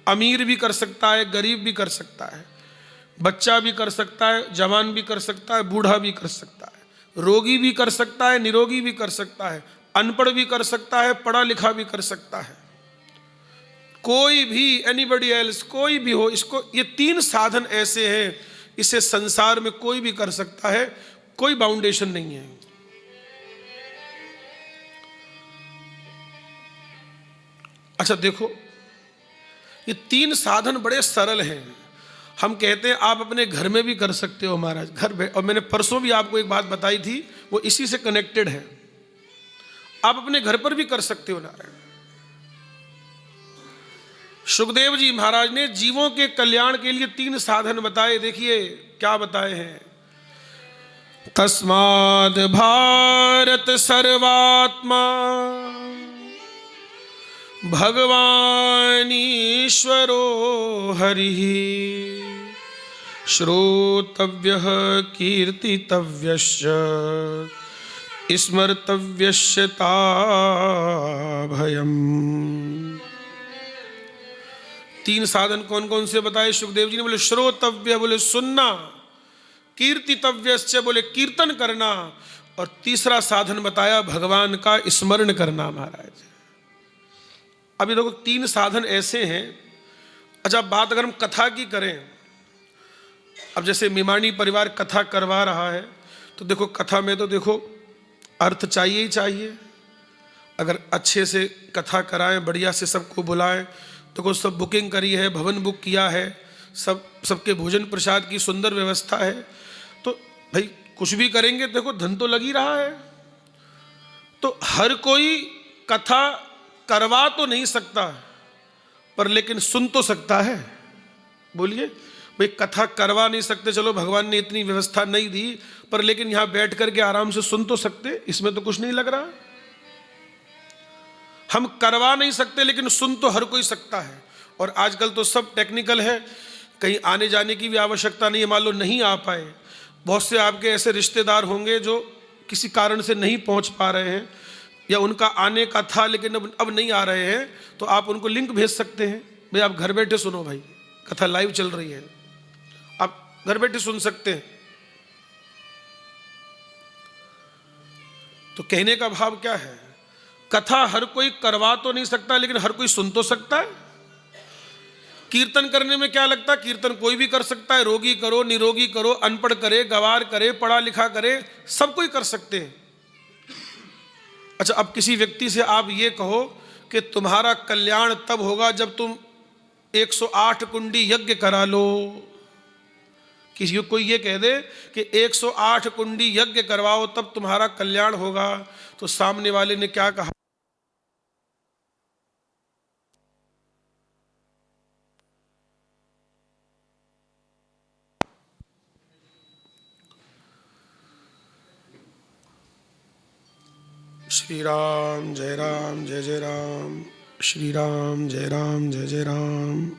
अमीर भी कर सकता है, गरीब भी कर सकता है, बच्चा भी कर सकता है, जवान भी कर सकता है, बूढ़ा भी कर सकता है, रोगी भी कर सकता है, निरोगी भी कर सकता है, अनपढ़ भी कर सकता है, पढ़ा लिखा भी कर सकता है। कोई भी, एनीबडी एल्स, कोई भी हो। इसको, ये 3 साधन ऐसे हैं, इसे संसार में कोई भी कर सकता है, कोई बाउंडेशन नहीं है। अच्छा देखो, ये 3 साधन बड़े सरल हैं। हम कहते हैं आप अपने घर में भी कर सकते हो महाराज, घर। और मैंने परसों भी आपको एक बात बताई थी, वो इसी से कनेक्टेड है। आप अपने घर पर भी कर सकते हो। नारायण। सुखदेव जी महाराज ने जीवों के कल्याण के लिए 3 साधन बताए। देखिए क्या बताए हैं। तस्माद् भारत सर्वात्मा भगवान ईश्वरो हरिः श्रोतव्यः कीर्तितव्यश्च स्मर्तव्यश्च ताभयम्। 3 साधन कौन कौन से बताए सुखदेव जी ने? बोले श्रोतव्य, बोले सुनना, कीर्तितव्यश्च, बोले कीर्तन करना, और तीसरा साधन बताया भगवान का स्मरण करना। महाराज अभी देखो 3 साधन ऐसे हैं। अच्छा, बात अगर हम कथा की करें, अब जैसे मिमानी परिवार कथा करवा रहा है, तो देखो कथा में तो देखो अर्थ चाहिए ही चाहिए। अगर अच्छे से कथा कराएं, बढ़िया से सबको बुलाएं, देखो सब बुकिंग करी है, भवन बुक किया है, सबके भोजन प्रसाद की सुंदर व्यवस्था है। तो भाई कुछ भी करेंगे, देखो धन तो लग ही रहा है। तो हर कोई कथा करवा तो नहीं सकता, पर लेकिन सुन तो सकता है। बोलिए भाई, कथा करवा नहीं सकते, चलो भगवान ने इतनी व्यवस्था नहीं दी, पर लेकिन यहां बैठ करके आराम से सुन तो सकते, इसमें तो कुछ नहीं लग रहा। हम करवा नहीं सकते, लेकिन सुन तो हर कोई सकता है। और आजकल तो सब टेक्निकल है, कहीं आने जाने की भी आवश्यकता नहीं है। मान लो नहीं आ पाए, बहुत से आपके ऐसे रिश्तेदार होंगे जो किसी कारण से नहीं पहुंच पा रहे हैं, या उनका आने का था लेकिन अब नहीं आ रहे हैं, तो आप उनको लिंक भेज सकते हैं। भाई आप घर बैठे सुनो, भाई कथा लाइव चल रही है, आप घर बैठे सुन सकते हैं। तो कहने का भाव क्या है? कथा हर कोई करवा तो नहीं सकता, लेकिन हर कोई सुन तो सकता है। कीर्तन करने में क्या लगता है? कीर्तन कोई भी कर सकता है, रोगी करो, निरोगी करो, अनपढ़ करे, गवार करे, पढ़ा लिखा करे, सब कोई कर सकते हैं। अच्छा, अब किसी व्यक्ति से आप ये कहो कि तुम्हारा कल्याण तब होगा जब तुम 108 कुंडी यज्ञ करा लो। किसी को कोई ये कह दे कि 108 कुंडी यज्ञ करवाओ तब तुम्हारा कल्याण होगा, तो सामने वाले ने क्या कहा? श्री राम जय जय राम, श्री राम जय जय राम,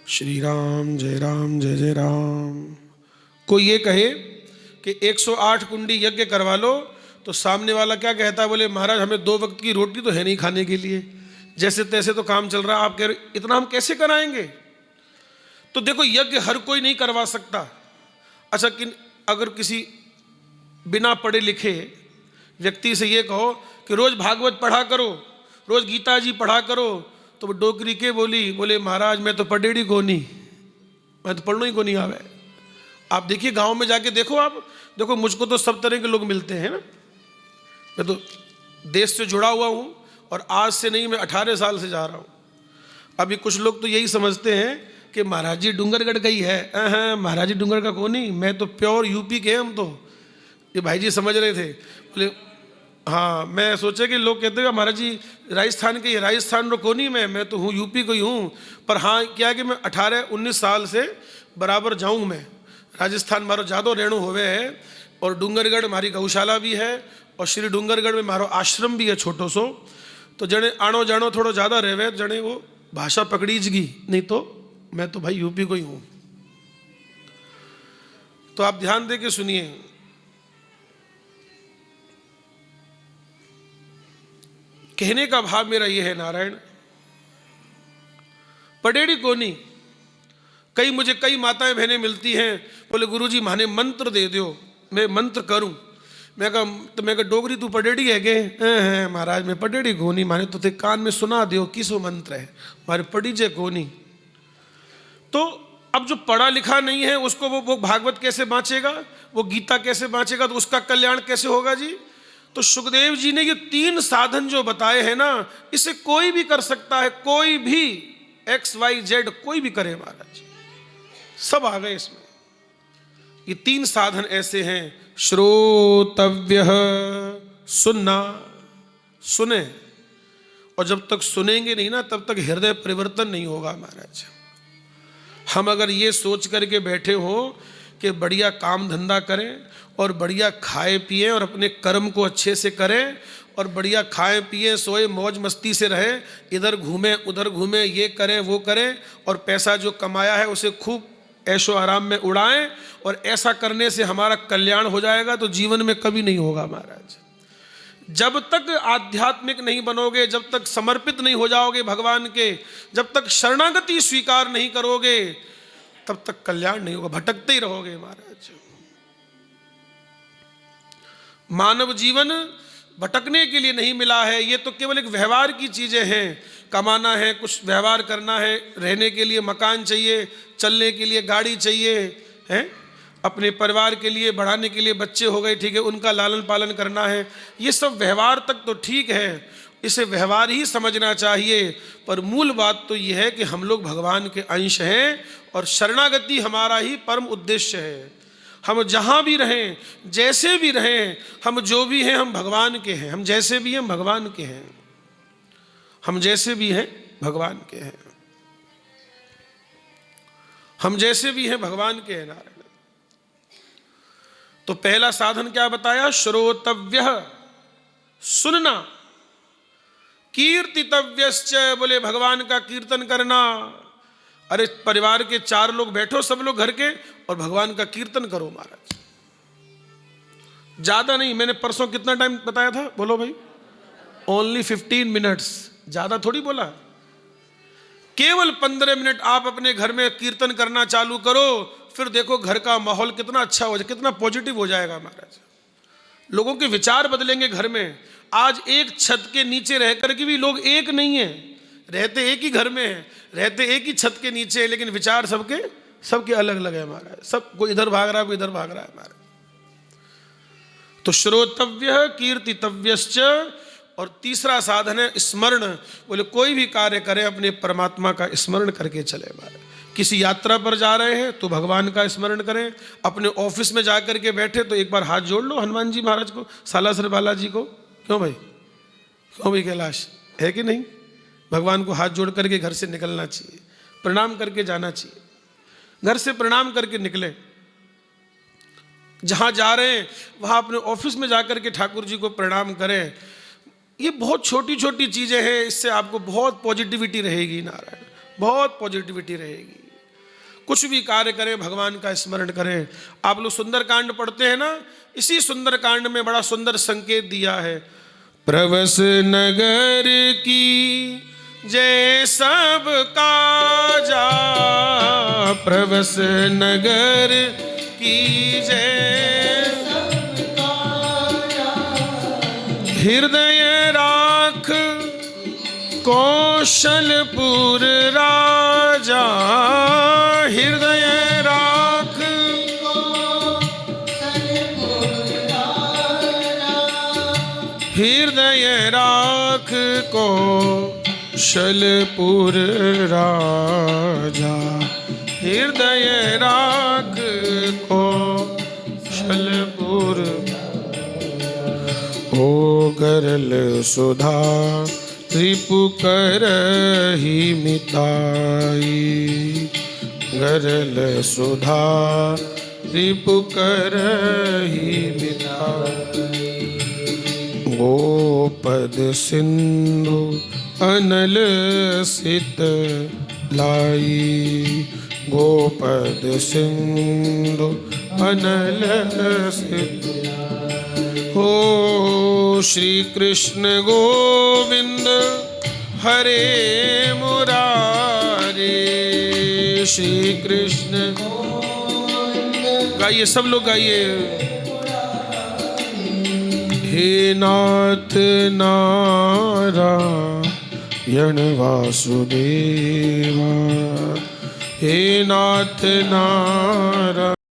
श्री राम जय जय राम। कोई ये कहे कि 108 कुंडी यज्ञ करवा लो, तो सामने वाला क्या कहता है? बोले महाराज हमें 2 वक्त की रोटी तो है नहीं खाने के लिए, जैसे तैसे तो काम चल रहा है, आप कह रहे इतना हम कैसे कराएंगे? तो देखो यज्ञ हर कोई नहीं करवा सकता। अच्छा कि अगर किसी बिना पढ़े लिखे व्यक्ति से ये कहो कि रोज भागवत पढ़ा करो, रोज गीता जी पढ़ा करो, तो वो डोकरी के बोले महाराज मैं तो पढ़ेड़ी को नहीं, मैं तो पढ़ना ही को नहीं आवे। आप देखिए गांव में जाके देखो, आप देखो मुझको तो सब तरह के लोग मिलते हैं ना, मैं तो देश से जुड़ा हुआ हूँ और आज से नहीं, मैं 18 साल से जा रहा हूँ। अभी कुछ लोग तो यही समझते हैं कि महाराज जी डूंगरगढ़ गई है। महाराज जी डूंगर का कौन नहीं, मैं तो प्योर यूपी के, हम तो ये भाई जी समझ रहे थे। बोले हाँ, मैं सोचे कि लोग कहते हैं महाराज जी राजस्थान के, राजस्थान रो कोनी मैं तो हूँ यूपी को ही हूँ। पर हाँ क्या है कि मैं 18-19 साल से बराबर जाऊँ, मैं राजस्थान मारो ज़्यादा रहणो होवे है, और डूंगरगढ़ हमारी गौशाला भी है, और श्री डूंगरगढ़ में मारो आश्रम भी है छोटो सो। तो जने आनो जानो थोड़ो ज़्यादा रहे, जने वो भाषा पकड़ीजगी, नहीं तो मैं तो भाई यूपी को ही हूँ। तो आप ध्यान दे के सुनिए, कहने का भाव मेरा यह है नारायण, पढ़ेड़ी कोनी। कई मुझे कई माताएं बहनें मिलती हैं, बोले गुरुजी माने मंत्र दे दो, मैं मंत्र करूं। मैं कहा डोगरी तू पढ़ेड़ी है गे? महाराज मैं पढ़ेड़ी कोनी, माने तो ते कान में सुना दो किसो मंत्र है, मारे पढ़ी जे कोनी। तो अब जो पढ़ा लिखा नहीं है उसको वो भागवत कैसे बाँचेगा, वो गीता कैसे बाँचेगा, तो उसका कल्याण कैसे होगा जी? तो सुखदेव जी ने ये 3 साधन जो बताए हैं ना, इसे कोई भी कर सकता है, कोई भी XYZ कोई भी करे महाराज, सब आ गए इसमें। ये 3 साधन ऐसे हैं, श्रोतव्य, सुनना, सुने, और जब तक सुनेंगे नहीं ना तब तक हृदय परिवर्तन नहीं होगा महाराज। हम अगर ये सोच करके बैठे हो कि बढ़िया काम धंधा करें और बढ़िया खाए पिए और अपने कर्म को अच्छे से करें, और बढ़िया खाएं पिए सोए मौज मस्ती से रहे, इधर घूमें उधर घूमें, ये करें वो करें, और पैसा जो कमाया है उसे खूब ऐशो आराम में उड़ाएं, और ऐसा करने से हमारा कल्याण हो जाएगा, तो जीवन में कभी नहीं होगा महाराज। जब तक आध्यात्मिक नहीं बनोगे, जब तक समर्पित नहीं हो जाओगे भगवान के, जब तक शरणागति स्वीकार नहीं करोगे, तब तक कल्याण नहीं होगा, भटकते ही रहोगे महाराज। मानव जीवन भटकने के लिए नहीं मिला है, ये तो केवल एक व्यवहार की चीजें हैं। कमाना है, कुछ व्यवहार करना है, रहने के लिए मकान चाहिए, चलने के लिए गाड़ी चाहिए, हैं अपने परिवार के लिए बढ़ाने के लिए बच्चे हो गए, ठीक है, उनका लालन पालन करना है, ये सब व्यवहार तक तो ठीक है, इसे व्यवहार ही समझना चाहिए। पर मूल बात तो यह है कि हम लोग भगवान के अंश हैं और शरणागति हमारा ही परम उद्देश्य है। हम जहाँ भी रहें, जैसे भी रहें, हम जो भी हैं हम भगवान के हैं, हम जैसे भी हैं भगवान के हैं, हम जैसे भी हैं भगवान के हैं, हम जैसे भी हैं भगवान के हैं नारायण। तो पहला साधन क्या बताया? श्रोतव्य, सुनना, कीर्तितव्यश्च, बोले भगवान का कीर्तन करना। अरे परिवार के 4 लोग बैठो, सब लोग घर के, और भगवान का कीर्तन करो महाराज। ज्यादा नहीं, मैंने परसों कितना टाइम बताया था, बोलो भाई? ओनली 15 मिनट्स, ज्यादा थोड़ी बोला। केवल 15 मिनट आप अपने घर में कीर्तन करना चालू करो, फिर देखो घर का माहौल कितना अच्छा हो जाए, कितना पॉजिटिव हो जाएगा महाराज। लोगों के विचार बदलेंगे घर में। आज एक छत के नीचे रह करके भी लोग एक नहीं है, रहते एक ही घर में है, रहते एक ही छत के नीचे है, लेकिन विचार सबके अलग अलग है महाराज। सब कोई इधर भाग रहा है, कोई इधर भाग रहा है महाराज। तो श्रोतव्य कीर्तितव्यश्च, और तीसरा साधन है स्मरण। बोले कोई भी कार्य करें अपने परमात्मा का स्मरण करके चले भाई। किसी यात्रा पर जा रहे हैं तो भगवान का स्मरण करें। अपने ऑफिस में जा कर के बैठे तो एक बार हाथ जोड़ लो हनुमान जी महाराज को, सालासर बालाजी को। क्यों भाई कैलाश, है कि नहीं? भगवान को हाथ जोड़ करके घर से निकलना चाहिए, प्रणाम करके जाना चाहिए। घर से प्रणाम करके निकले, जहां जा रहे हैं वहां अपने ऑफिस में जाकर के ठाकुर जी को प्रणाम करें। ये बहुत छोटी छोटी चीजें हैं, इससे आपको बहुत पॉजिटिविटी रहेगी नारायण, बहुत पॉजिटिविटी रहेगी। कुछ भी कार्य करें भगवान का स्मरण करें। आप लोग सुंदरकांड पढ़ते हैं ना, इसी सुंदरकांड में बड़ा सुंदर संकेत दिया है। प्रवस नगर की जय सब काजा, प्रवस नगर की जय हृदय राख कौशलपुर राजा, हृदय राख हृदय राख कौशलपुर राजा, हृदय राख कौशलपुर। ओ गरल सुधा रिपु करहि मिताई, गरल सुधा रिपु करहि मिताई। गोपद सिंधु अनल सित लाई, गोपद सिंधु अनल सित। हो श्री कृष्ण गोविंद हरे मुरारे, श्री कृष्ण गाइए, सब लोग गाइए। हे नाथ नारायण वासुदेवा, हे नाथ नारायण